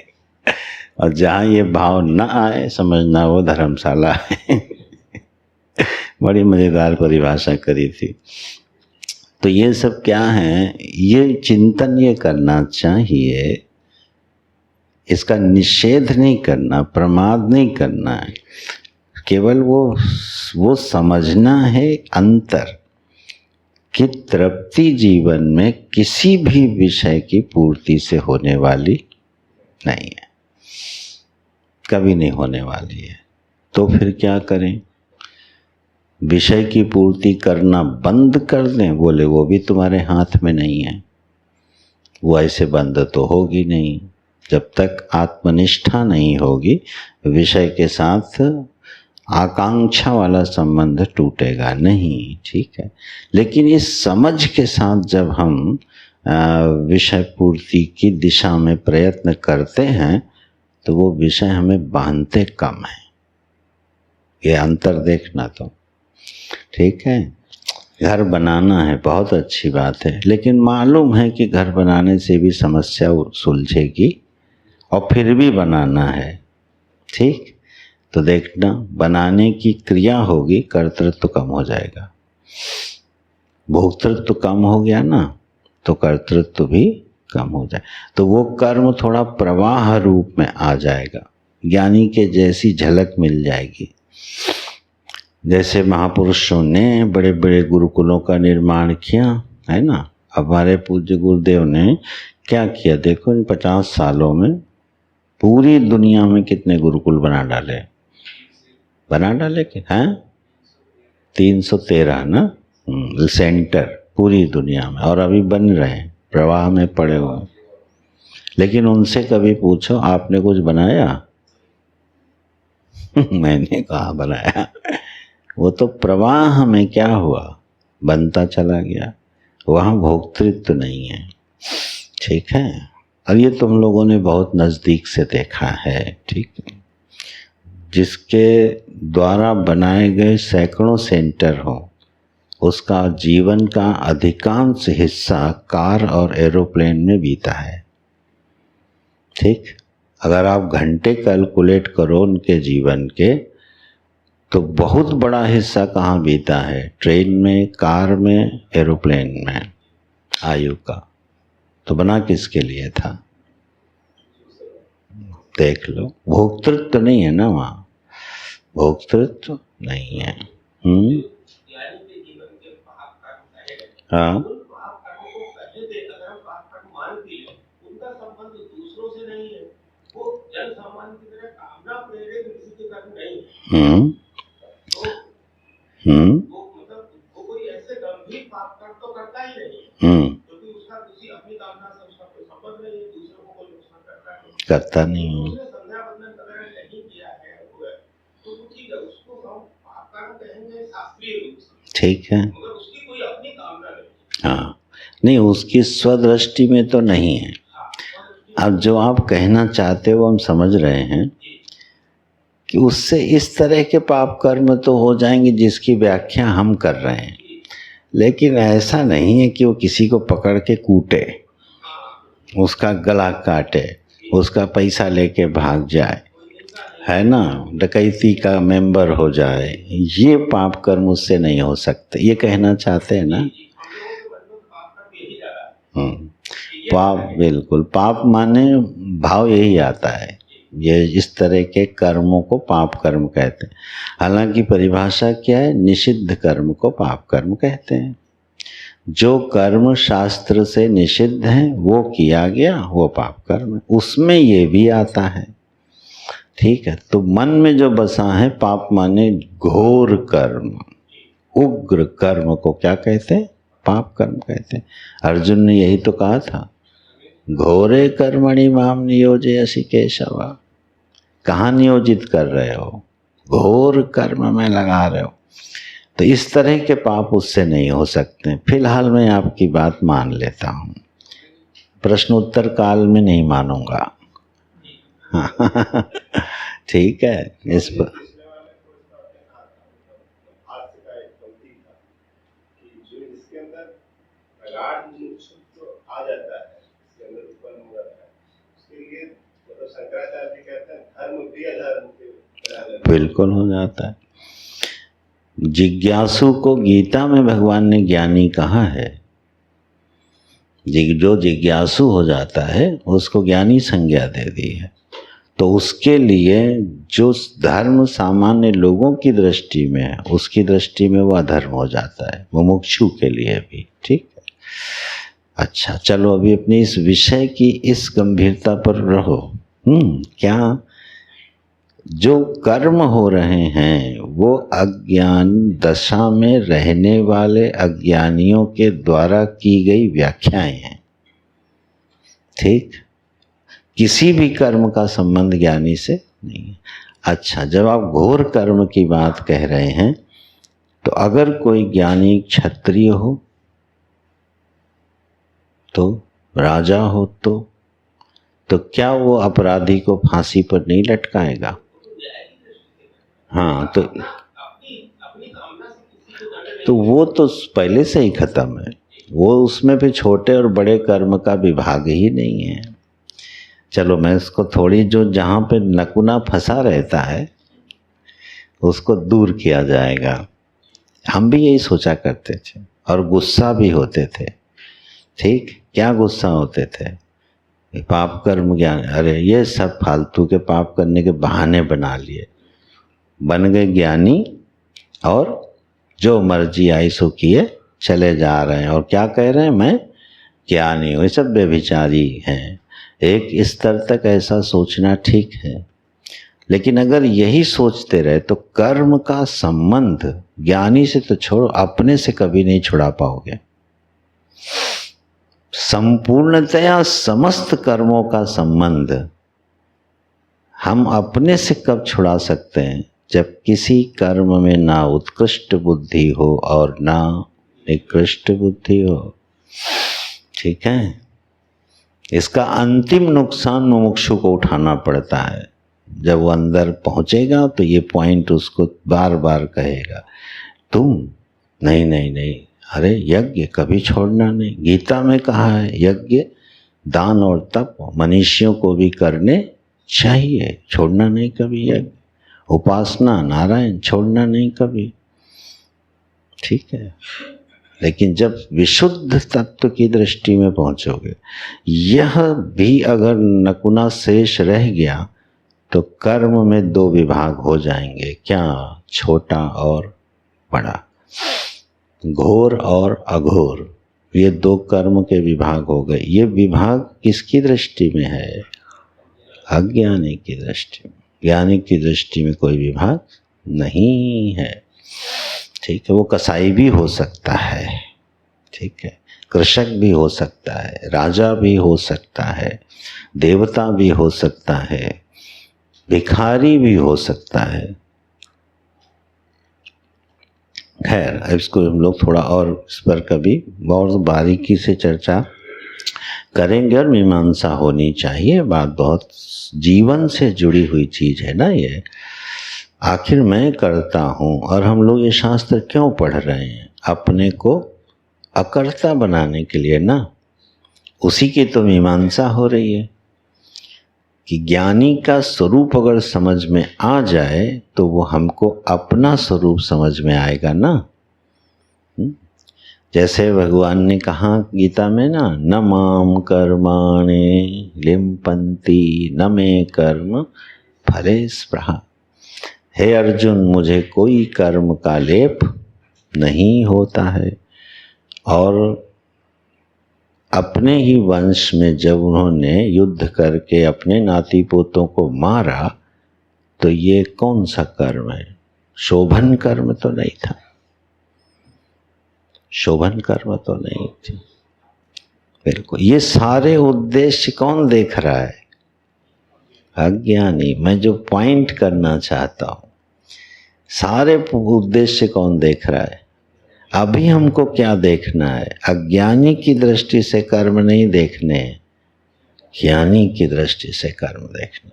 और जहाँ ये भाव न आए, समझना वो धर्मशाला है। बड़ी मज़ेदार परिभाषा करी थी। तो ये सब क्या है, ये चिंतन ये करना चाहिए, इसका निषेध नहीं करना, प्रमाद नहीं करना है, केवल वो समझना है अंतर कि तृप्ति जीवन में किसी भी विषय की पूर्ति से होने वाली नहीं है, कभी नहीं होने वाली है। तो फिर क्या करें, विषय की पूर्ति करना बंद कर दें? बोले वो भी तुम्हारे हाथ में नहीं है, वो ऐसे बंद तो होगी नहीं। जब तक आत्मनिष्ठा नहीं होगी, विषय के साथ आकांक्षा वाला संबंध टूटेगा नहीं, ठीक है। लेकिन इस समझ के साथ जब हम विषय पूर्ति की दिशा में प्रयत्न करते हैं तो वो विषय हमें बांधते कम है, ये अंतर देखना। तो ठीक है, घर बनाना है, बहुत अच्छी बात है, लेकिन मालूम है कि घर बनाने से भी समस्या सुलझेगी और फिर भी बनाना है, ठीक। तो देखना, बनाने की क्रिया होगी, कर्तृत्व कम हो जाएगा। भोक्तृत्व कम हो गया ना, तो कर्तृत्व भी कम हो जाए, तो वो कर्म थोड़ा प्रवाह रूप में आ जाएगा, ज्ञानी के जैसी झलक मिल जाएगी। जैसे महापुरुषों ने बड़े बड़े गुरुकुलों का निर्माण किया है ना। हमारे पूज्य गुरुदेव ने क्या किया, देखो इन 50 सालों में पूरी दुनिया में कितने गुरुकुल बना डाले कि हैं 313 ना सेंटर पूरी दुनिया में, और अभी बन रहे हैं, प्रवाह में पड़े हुए। लेकिन उनसे कभी पूछो आपने कुछ बनाया? मैंने कहा बनाया, वो तो प्रवाह में क्या हुआ, बनता चला गया, वहाँ भोक्तृत्व नहीं है, ठीक है। और ये तुम लोगों ने बहुत नज़दीक से देखा है, ठीक है। जिसके द्वारा बनाए गए सैकड़ों सेंटर हो, उसका जीवन का अधिकांश हिस्सा कार और एरोप्लेन में बीता है, ठीक। अगर आप घंटे कैलकुलेट करो उनके जीवन के, तो बहुत बड़ा हिस्सा कहाँ बीता है, ट्रेन में, कार में, एरोप्लेन में आयु का। तो बना किसके लिए था, देख लो। भोक्तृत्व नहीं है ना वहाँ, भोक्तृत्व नहीं है। हाँ, करता नहीं, ठीक है। हाँ, नहीं, उसकी स्वदृष्टि में तो नहीं है। अब जो आप कहना चाहते हो हम समझ रहे हैं कि उससे इस तरह के पाप कर्म तो हो जाएंगे जिसकी व्याख्या हम कर रहे हैं, लेकिन ऐसा नहीं है कि वो किसी को पकड़ के कूटे, उसका गला काटे, उसका पैसा लेके भाग जाए, है ना, डकैती का मेंबर हो जाए, ये पाप कर्म उससे नहीं हो सकते, ये कहना चाहते हैं ना। पाप, बिल्कुल, पाप माने भाव यही आता है, ये इस तरह के कर्मों को पाप कर्म कहते हैं। हालांकि परिभाषा क्या है, निषिद्ध कर्म को पाप कर्म कहते हैं। जो कर्म शास्त्र से निषिद्ध है वो किया गया, वो पाप कर्म है, उसमें ये भी आता है, ठीक है। तो मन में जो बसा है, पाप माने घोर कर्म, उग्र कर्म को क्या कहते हैं, पाप कर्म कहते हैं। अर्जुन ने यही तो कहा था, घोरे कर्मणि माम नियोजयसि केशव। कहाँ नियोजित कर रहे हो, घोर कर्म में लगा रहे हो। तो इस तरह के पाप उससे नहीं हो सकते। फिलहाल मैं आपकी बात मान लेता हूँ, प्रश्न उत्तर काल में नहीं मानूंगा। ठीक है, इस पर बिल्कुल हो जाता है। जिज्ञासु को गीता में भगवान ने ज्ञानी कहा है, जो जिज्ञासु हो जाता है उसको ज्ञानी संज्ञा दे दी है। तो उसके लिए जो धर्म सामान्य लोगों की दृष्टि में है, उसकी दृष्टि में वो अधर्म हो जाता है, मुमुक्षु के लिए भी। ठीक है, अच्छा चलो अभी अपने इस विषय की इस गंभीरता पर रहो। क्या जो कर्म हो रहे हैं वो अज्ञान दशा में रहने वाले अज्ञानियों के द्वारा की गई व्याख्याएं हैं। ठीक, किसी भी कर्म का संबंध ज्ञानी से नहीं है। अच्छा, जब आप घोर कर्म की बात कह रहे हैं तो अगर कोई ज्ञानी क्षत्रिय हो तो राजा हो तो क्या वो अपराधी को फांसी पर नहीं लटकाएगा? हाँ, तो वो तो पहले से ही खत्म है, वो उसमें भी छोटे और बड़े कर्म का विभाग ही नहीं है। चलो मैं इसको थोड़ी, जो जहाँ पे नकुना फंसा रहता है उसको दूर किया जाएगा। हम भी यही सोचा करते थे और गुस्सा भी होते थे। ठीक, क्या गुस्सा होते थे? पाप कर्म ज्ञान, अरे ये सब फालतू के पाप करने के बहाने बना लिए, बन गए ज्ञानी और जो मर्जी आई सो किए चले जा रहे हैं और क्या कह रहे हैं, मैं ज्ञानी हूँ। ये सब व्यभिचारी हैं। एक स्तर तक ऐसा सोचना ठीक है, लेकिन अगर यही सोचते रहे तो कर्म का संबंध ज्ञानी से तो छोड़ो, अपने से कभी नहीं छुड़ा पाओगे। संपूर्णतया समस्त कर्मों का संबंध हम अपने से कब छुड़ा सकते हैं? जब किसी कर्म में ना उत्कृष्ट बुद्धि हो और ना निकृष्ट बुद्धि हो। ठीक है, इसका अंतिम नुकसान मुमुक्षु को उठाना पड़ता है। जब वो अंदर पहुंचेगा तो ये पॉइंट उसको बार बार कहेगा, तुम नहीं नहीं नहीं, अरे यज्ञ कभी छोड़ना नहीं। गीता में कहा है यज्ञ, दान और तप मनुष्यों को भी करने चाहिए, छोड़ना नहीं कभी। यज्ञ, उपासना, नारायण, छोड़ना नहीं कभी। ठीक है, लेकिन जब विशुद्ध तत्व की दृष्टि में पहुंचोगे, यह भी अगर नकुना शेष रह गया तो कर्म में दो विभाग हो जाएंगे। क्या? छोटा और बड़ा, घोर और अघोर, ये दो कर्म के विभाग हो गए। ये विभाग किसकी दृष्टि में है? अज्ञानी की दृष्टि में। ज्ञानी की दृष्टि में कोई विभाग नहीं है। ठीक है, वो कसाई भी हो सकता है, ठीक है, कृषक भी हो सकता है, राजा भी हो सकता है, देवता भी हो सकता है, भिखारी भी हो सकता है। खैर, इसको हम लोग थोड़ा और इस पर कभी और बारीकी से चर्चा करेंगे और मीमांसा होनी चाहिए। बात बहुत जीवन से जुड़ी हुई चीज है ना ये। आखिर मैं करता हूँ, और हम लोग ये शास्त्र क्यों पढ़ रहे हैं? अपने को अकर्ता बनाने के लिए ना। उसी की तो मीमांसा हो रही है कि ज्ञानी का स्वरूप अगर समझ में आ जाए तो वो हमको अपना स्वरूप समझ में आएगा ना। जैसे भगवान ने कहा गीता में ना, न माम कर्माणि लिम्पन्ति न मे कर्म फले स्पृहा। हे अर्जुन, मुझे कोई कर्म का लेप नहीं होता है। और अपने ही वंश में जब उन्होंने युद्ध करके अपने नाती पोतों को मारा तो ये कौन सा कर्म है? शोभन कर्म तो नहीं था, शोभन कर्म तो नहीं थी। बिल्कुल, ये सारे उद्देश्य कौन देख रहा है? अज्ञानी। मैं जो पॉइंट करना चाहता हूं, सारे उद्देश्य कौन देख रहा है? अभी हमको क्या देखना है? अज्ञानी की दृष्टि से कर्म नहीं देखने, ज्ञानी की दृष्टि से कर्म देखने।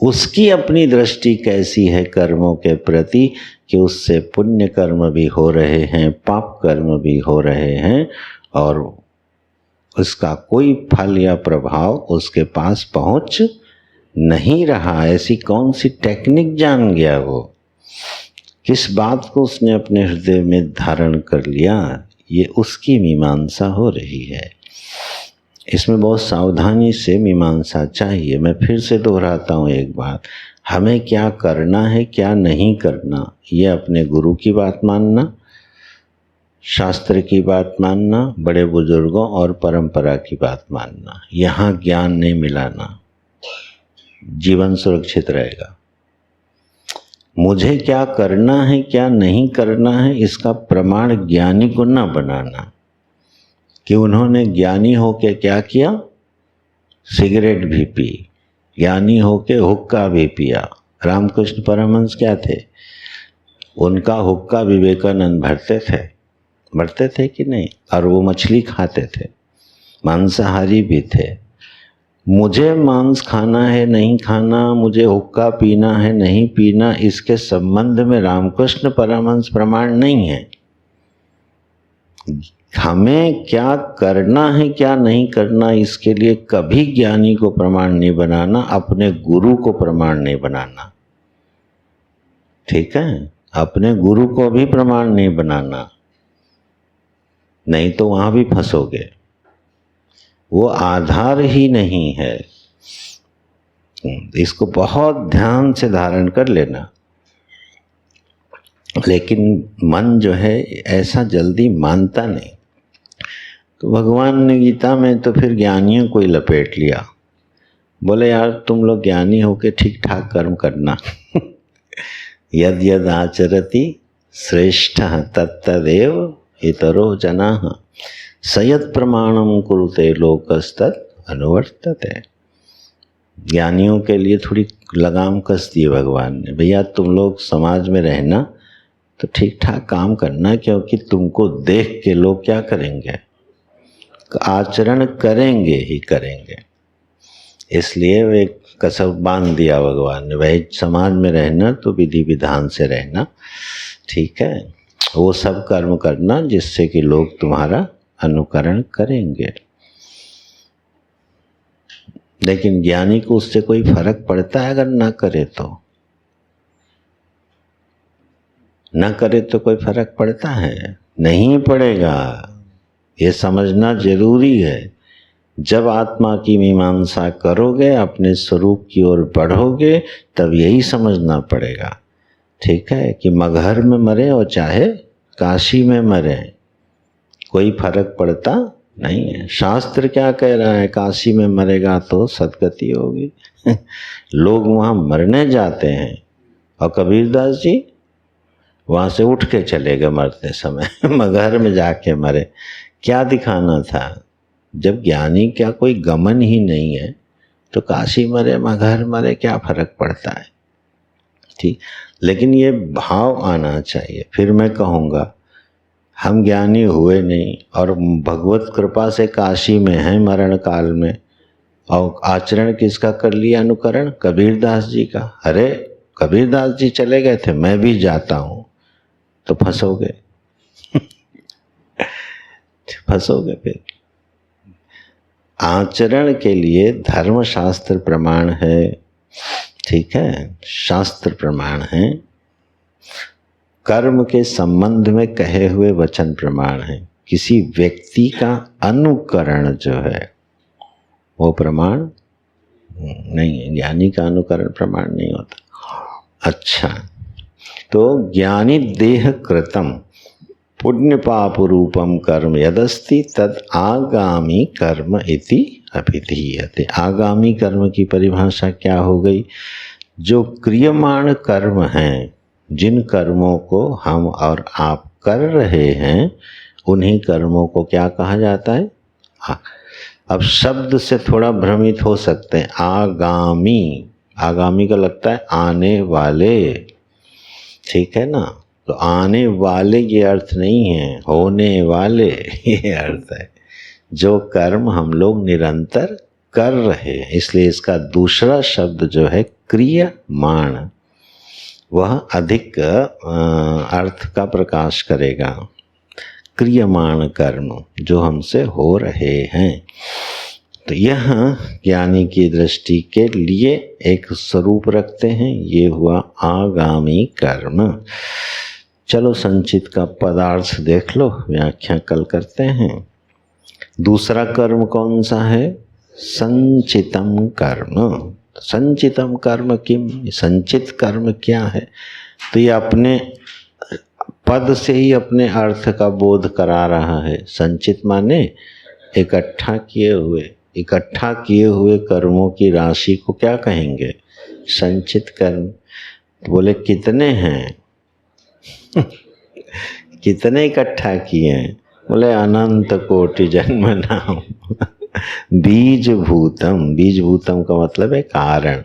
उसकी अपनी दृष्टि कैसी है कर्मों के प्रति कि उससे पुण्य कर्म भी हो रहे हैं, पाप कर्म भी हो रहे हैं, और उसका कोई फल या प्रभाव उसके पास पहुंच नहीं रहा। ऐसी कौन सी टेक्निक जान गया वो? किस बात को उसने अपने हृदय में धारण कर लिया? ये उसकी मीमांसा हो रही है। इसमें बहुत सावधानी से मीमांसा चाहिए। मैं फिर से दोहराता हूँ एक बात, हमें क्या करना है क्या नहीं करना, ये अपने गुरु की बात मानना, शास्त्र की बात मानना, बड़े बुजुर्गों और परंपरा की बात मानना, यहाँ ज्ञान नहीं मिलाना, जीवन सुरक्षित रहेगा। मुझे क्या करना है क्या नहीं करना है इसका प्रमाण ज्ञानी को ना बनाना कि उन्होंने ज्ञानी होके क्या किया, सिगरेट भी पी, ज्ञानी होके हुक्का भी पिया। रामकृष्ण परमहंस क्या थे, उनका हुक्का विवेकानंद भरते थे कि नहीं, और वो मछली खाते थे, मांसाहारी भी थे। मुझे मांस खाना है नहीं खाना, मुझे हुक्का पीना है नहीं पीना, इसके संबंध में रामकृष्ण परमहंस प्रमाण नहीं है। हमें क्या करना है क्या नहीं करना इसके लिए कभी ज्ञानी को प्रमाण नहीं बनाना, अपने गुरु को प्रमाण नहीं बनाना, ठीक है। अपने गुरु को भी प्रमाण नहीं बनाना, नहीं तो वहां भी फंसोगे, वो आधार ही नहीं है। इसको बहुत ध्यान से धारण कर लेना। लेकिन मन जो है ऐसा जल्दी मानता नहीं, तो भगवान ने गीता में तो फिर ज्ञानियों को ही लपेट लिया। बोले यार तुम लोग ज्ञानी होके ठीक ठाक कर्म करना यद यद आचरति श्रेष्ठ तत्तदेव इतरो जनाः सयत प्रमाणम कुरुते लोकस्तत् अनुवर्तते। ज्ञानियों के लिए थोड़ी लगाम कस दी भगवान ने, भैया तुम लोग समाज में रहना तो ठीक ठाक काम करना, क्योंकि तुमको देख के लोग क्या करेंगे, आचरण करेंगे ही करेंगे। इसलिए वे कसम बांध दिया भगवान ने, भाई समाज में रहना तो विधि विधान से रहना, ठीक है, वो सब कर्म करना जिससे कि लोग तुम्हारा अनुकरण करेंगे। लेकिन ज्ञानी को उससे कोई फर्क पड़ता है अगर ना करे तो? ना करे तो कोई फर्क पड़ता है? नहीं पड़ेगा, ये समझना जरूरी है। जब आत्मा की मीमांसा करोगे, अपने स्वरूप की ओर बढ़ोगे, तब यही समझना पड़ेगा, ठीक है, कि मगहर में मरे और चाहे काशी में मरे, कोई फर्क पड़ता नहीं है। शास्त्र क्या कह रहा है, काशी में मरेगा तो सदगति होगी लोग वहाँ मरने जाते हैं, और कबीरदास जी वहाँ से उठ के चले गए मरते समय मगहर में जाके मरे। क्या दिखाना था? जब ज्ञानी क्या कोई गमन ही नहीं है तो काशी मरे मगहर मरे क्या फर्क पड़ता है, ठीक। लेकिन ये भाव आना चाहिए। फिर मैं कहूँगा हम ज्ञानी हुए नहीं और भगवत कृपा से काशी में हैं मरण काल में, और आचरण किसका कर लिया अनुकरण? कबीरदास जी का। अरे कबीरदास जी चले गए थे, मैं भी जाता हूँ, तो फंसोगे फंसोगे। फिर आचरण के लिए धर्मशास्त्र प्रमाण है, ठीक है, शास्त्र प्रमाण है। कर्म के संबंध में कहे हुए वचन प्रमाण है। किसी व्यक्ति का अनुकरण जो है वो प्रमाण नहीं है। ज्ञानी का अनुकरण प्रमाण नहीं होता। अच्छा, तो ज्ञानी देह कृतम पुण्य पाप रूपम कर्म यदस्ति तद आगामी कर्म इति अभिधीयते। आगामी कर्म की परिभाषा क्या हो गई? जो क्रियमाण कर्म हैं, जिन कर्मों को हम और आप कर रहे हैं, उन्हीं कर्मों को क्या कहा जाता है? अब शब्द से थोड़ा भ्रमित हो सकते हैं। आगामी, आगामी का लगता है आने वाले, ठीक है ना। तो आने वाले ये अर्थ नहीं है, होने वाले ये अर्थ है। जो कर्म हम लोग निरंतर कर रहे हैं, इसलिए इसका दूसरा शब्द जो है क्रियमाण, वह अधिक अर्थ का प्रकाश करेगा। क्रियमाण कर्म जो हमसे हो रहे हैं। तो यह ज्ञानी की दृष्टि के लिए एक स्वरूप रखते हैं, ये हुआ आगामी कर्म। चलो संचित का पदार्थ देख लो, व्याख्या कल करते हैं। दूसरा कर्म कौन सा है? संचितम कर्म। संचितम कर्म किम, संचित कर्म क्या है? तो ये अपने पद से ही अपने अर्थ का बोध करा रहा है। संचित माने इकट्ठा किए हुए कर्मों की राशि को क्या कहेंगे? संचित कर्म। तो बोले कितने हैं? कितने इकट्ठा किए हैं? बोले अनंत कोटि जन्म नाम बीज भूतम। बीज भूतम का मतलब है कारण।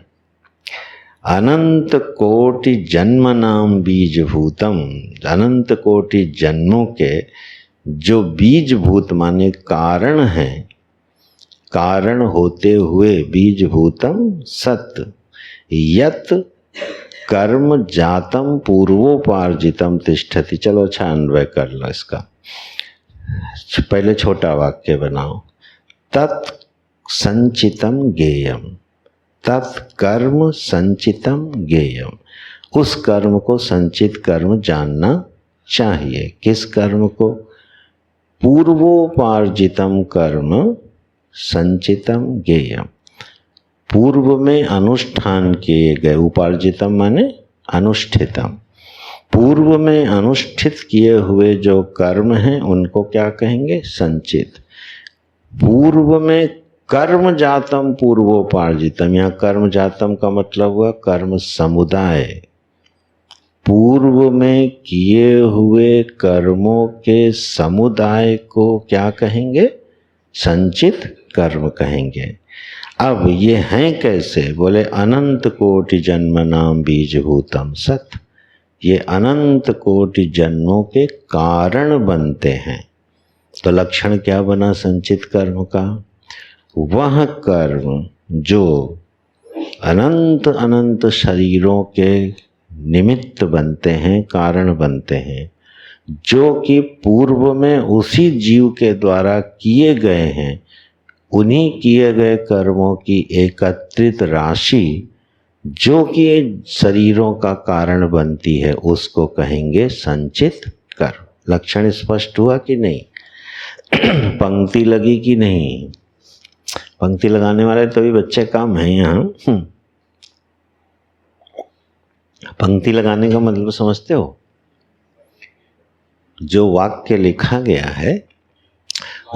अनंत कोटि जन्म नाम बीज भूतम। अनंत कोटि जन्मों के जो बीज भूत माने कारण हैं, कारण होते हुए बीज भूतम सत यत कर्म जातम पूर्वोपार्जितम तिष्ठति। चलो अच्छा अन्वय कर लो इसका। पहले छोटा वाक्य बनाओ। तत् संचितम ज्ञेयम, तत्कर्म संचितम ज्ञेयम। उस कर्म को संचित कर्म जानना चाहिए। किस कर्म को? पूर्वोपार्जितम कर्म संचितम ज्ञेयम। पूर्व में अनुष्ठान किए गए, उपार्जितम माने अनुष्ठितम, पूर्व में अनुष्ठित किए हुए जो कर्म हैं उनको क्या कहेंगे? संचित। पूर्व में कर्म जातम पूर्वोपार्जितम। यहाँ कर्म जातम का मतलब हुआ कर्म समुदाय। पूर्व में किए हुए कर्मों के समुदाय को क्या कहेंगे? संचित कर्म कहेंगे। अब ये हैं कैसे? बोले अनंत कोटि जन्म नाम बीज भूतम सत। ये अनंत कोटि जन्मों के कारण बनते हैं। तो लक्षण क्या बना संचित कर्म का? वह कर्म जो अनंत अनंत शरीरों के निमित्त बनते हैं, कारण बनते हैं, जो कि पूर्व में उसी जीव के द्वारा किए गए हैं, उन्हीं किए गए कर्मों की एकत्रित राशि जो कि शरीरों का कारण बनती है, उसको कहेंगे संचित कर्म। लक्षण स्पष्ट हुआ कि नहीं? पंक्ति लगी कि नहीं? पंक्ति लगाने वाले तो भी बच्चे काम हैं यहाँ। पंक्ति लगाने का मतलब समझते हो? जो वाक्य लिखा गया है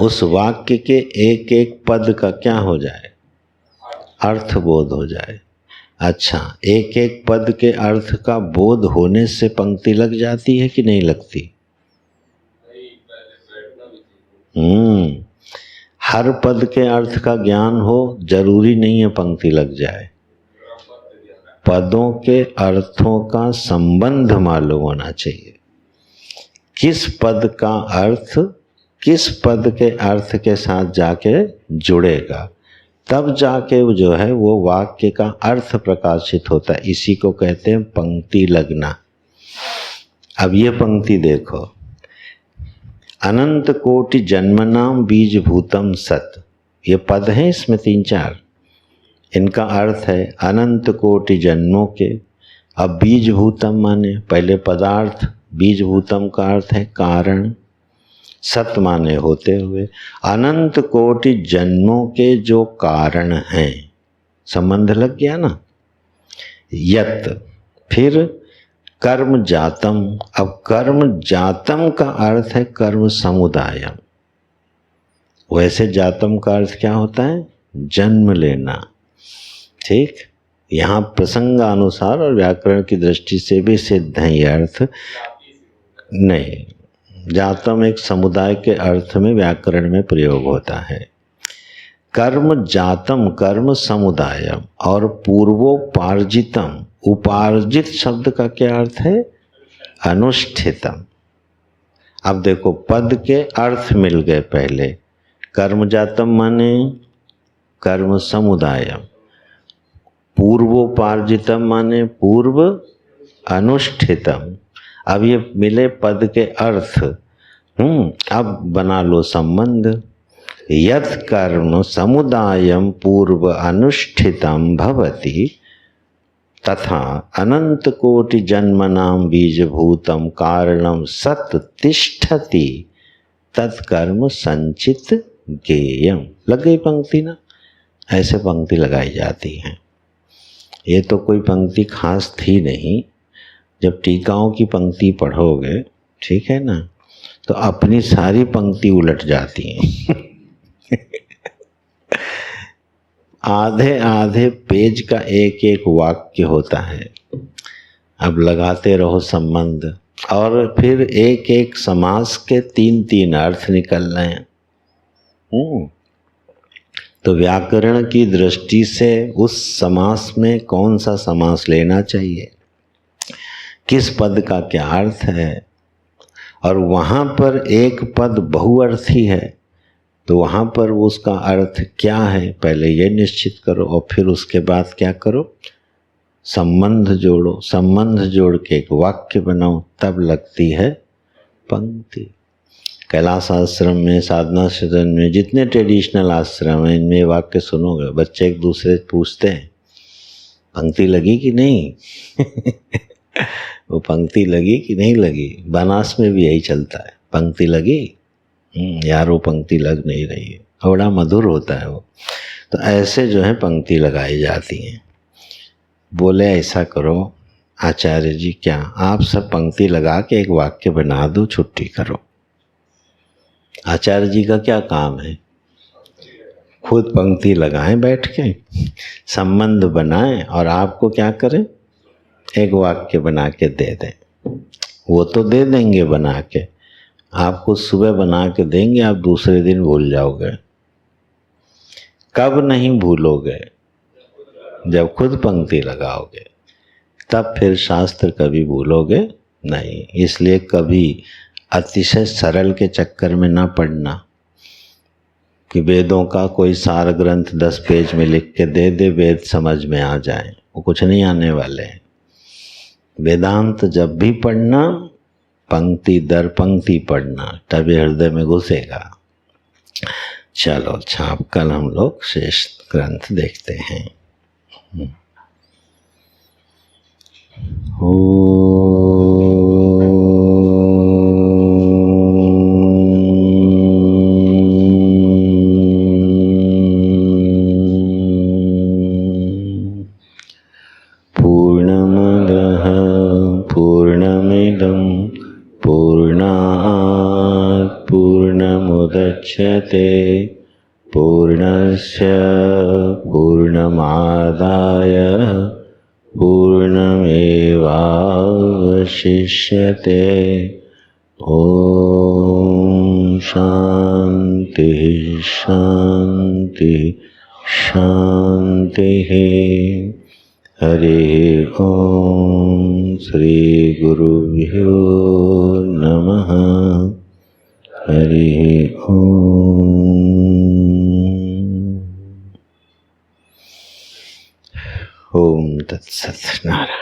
उस वाक्य के एक एक पद का क्या हो जाए? अर्थबोध हो जाए। अच्छा, एक एक पद के अर्थ का बोध होने से पंक्ति लग जाती है कि नहीं लगती? हर पद के अर्थ का ज्ञान हो जरूरी नहीं है पंक्ति लग जाए। पदों के अर्थों का संबंध मालूम होना चाहिए। किस पद का अर्थ किस पद के अर्थ के साथ जाके जुड़ेगा, तब जाके जो है वो वाक्य का अर्थ प्रकाशित होता है। इसी को कहते हैं पंक्ति लगना। अब ये पंक्ति देखो, अनंत कोटि जन्मनाम बीज भूतम सत। ये पद हैं, इसमें 3-4। इनका अर्थ है अनंत कोटि जन्मों के। अब बीज भूतम माने पहले पदार्थ, बीज भूतम का अर्थ है कारण, सत माने होते हुए। अनंत कोटि जन्मों के जो कारण हैं, संबंध लग गया ना। यत, फिर कर्म जातम। अब कर्म जातम का अर्थ है कर्म समुदायम। वैसे जातम का अर्थ क्या होता है? जन्म लेना। ठीक, यहाँ प्रसंगानुसार और व्याकरण की दृष्टि से भी सिद्ध है ये अर्थ। नहीं, जातम एक समुदाय के अर्थ में व्याकरण में प्रयोग होता है। कर्म जातम कर्म समुदायम और पूर्वोपार्जितम। उपार्जित शब्द का क्या अर्थ है? अनुष्ठितम। अब देखो पद के अर्थ मिल गए। पहले कर्म जातम माने कर्म समुदायम, पूर्वोपार्जितम माने पूर्व अनुष्ठितम। अब ये मिले पद के अर्थ। अब बना लो संबंध। यत् कर्म समुदायम पूर्व अनुष्ठितम भवति तथा अनंत कोटि जन्मनाम बीजभूतम कारणम सत तिष्ठति तत्कर्म संचित गेयम, लग गई पंक्ति ना। ऐसे पंक्ति लगाई जाती है। ये तो कोई पंक्ति खास थी नहीं। जब टीकाओं की पंक्ति पढ़ोगे, ठीक है ना, तो अपनी सारी पंक्ति उलट जाती हैं। आधे आधे पेज का एक एक वाक्य होता है। अब लगाते रहो संबंध, और फिर एक एक समास के 3-3 अर्थ निकल रहे हैं। तो व्याकरण की दृष्टि से उस समास में कौन सा समास लेना चाहिए, किस पद का क्या अर्थ है, और वहाँ पर एक पद बहुअर्थी है तो वहाँ पर उसका अर्थ क्या है, पहले ये निश्चित करो और फिर उसके बाद क्या करो, संबंध जोड़ो। संबंध जोड़ के एक वाक्य बनाओ, तब लगती है पंक्ति। कैलाश आश्रम में, साधना सदन में, जितने ट्रेडिशनल आश्रम हैं, इनमें वाक्य सुनोगे, बच्चे एक दूसरे से पूछते हैं पंक्ति लगी कि नहीं। वो पंक्ति लगी कि नहीं लगी। बनास में भी यही चलता है, पंक्ति लगी यार, वो पंक्ति लग नहीं रही है। बड़ा मधुर होता है वो। तो ऐसे जो है पंक्ति लगाई जाती हैं। बोले ऐसा करो आचार्य जी, क्या आप सब पंक्ति लगा के एक वाक्य बना दो, छुट्टी करो। आचार्य जी का क्या काम है, खुद पंक्ति लगाएं बैठ के, संबंध बनाएं और आपको क्या करें, एक वाक्य बना के दे दें। वो तो दे देंगे बना के, आपको सुबह बना के देंगे, आप दूसरे दिन भूल जाओगे। कब नहीं भूलोगे, जब खुद पंक्ति लगाओगे, तब फिर शास्त्र कभी भूलोगे नहीं। इसलिए कभी अतिशय सरल के चक्कर में ना पड़ना कि वेदों का कोई सार ग्रंथ 10 पेज में लिख के दे दे, वेद समझ में आ जाए, वो कुछ नहीं आने वाले हैं। वेदांत जब भी पढ़ना, पंक्ति दर पंक्ति पढ़ना, तभी हृदय में घुसेगा। चलो अच्छा, अब कल हम लोग शेष ग्रंथ देखते हैं। पूर्णमदः पूर्णमिदं पूर्णात् पूर्णमुदच्यते पूर्णस्य पूर्णमादाय पूर्णमेवावशिष्यते। ॐ शान्ति शान्ति शान्तिः। हरि ओम। श्री गुरुभ्यो नमः। हरि ओम। तत्सत्। नारायण।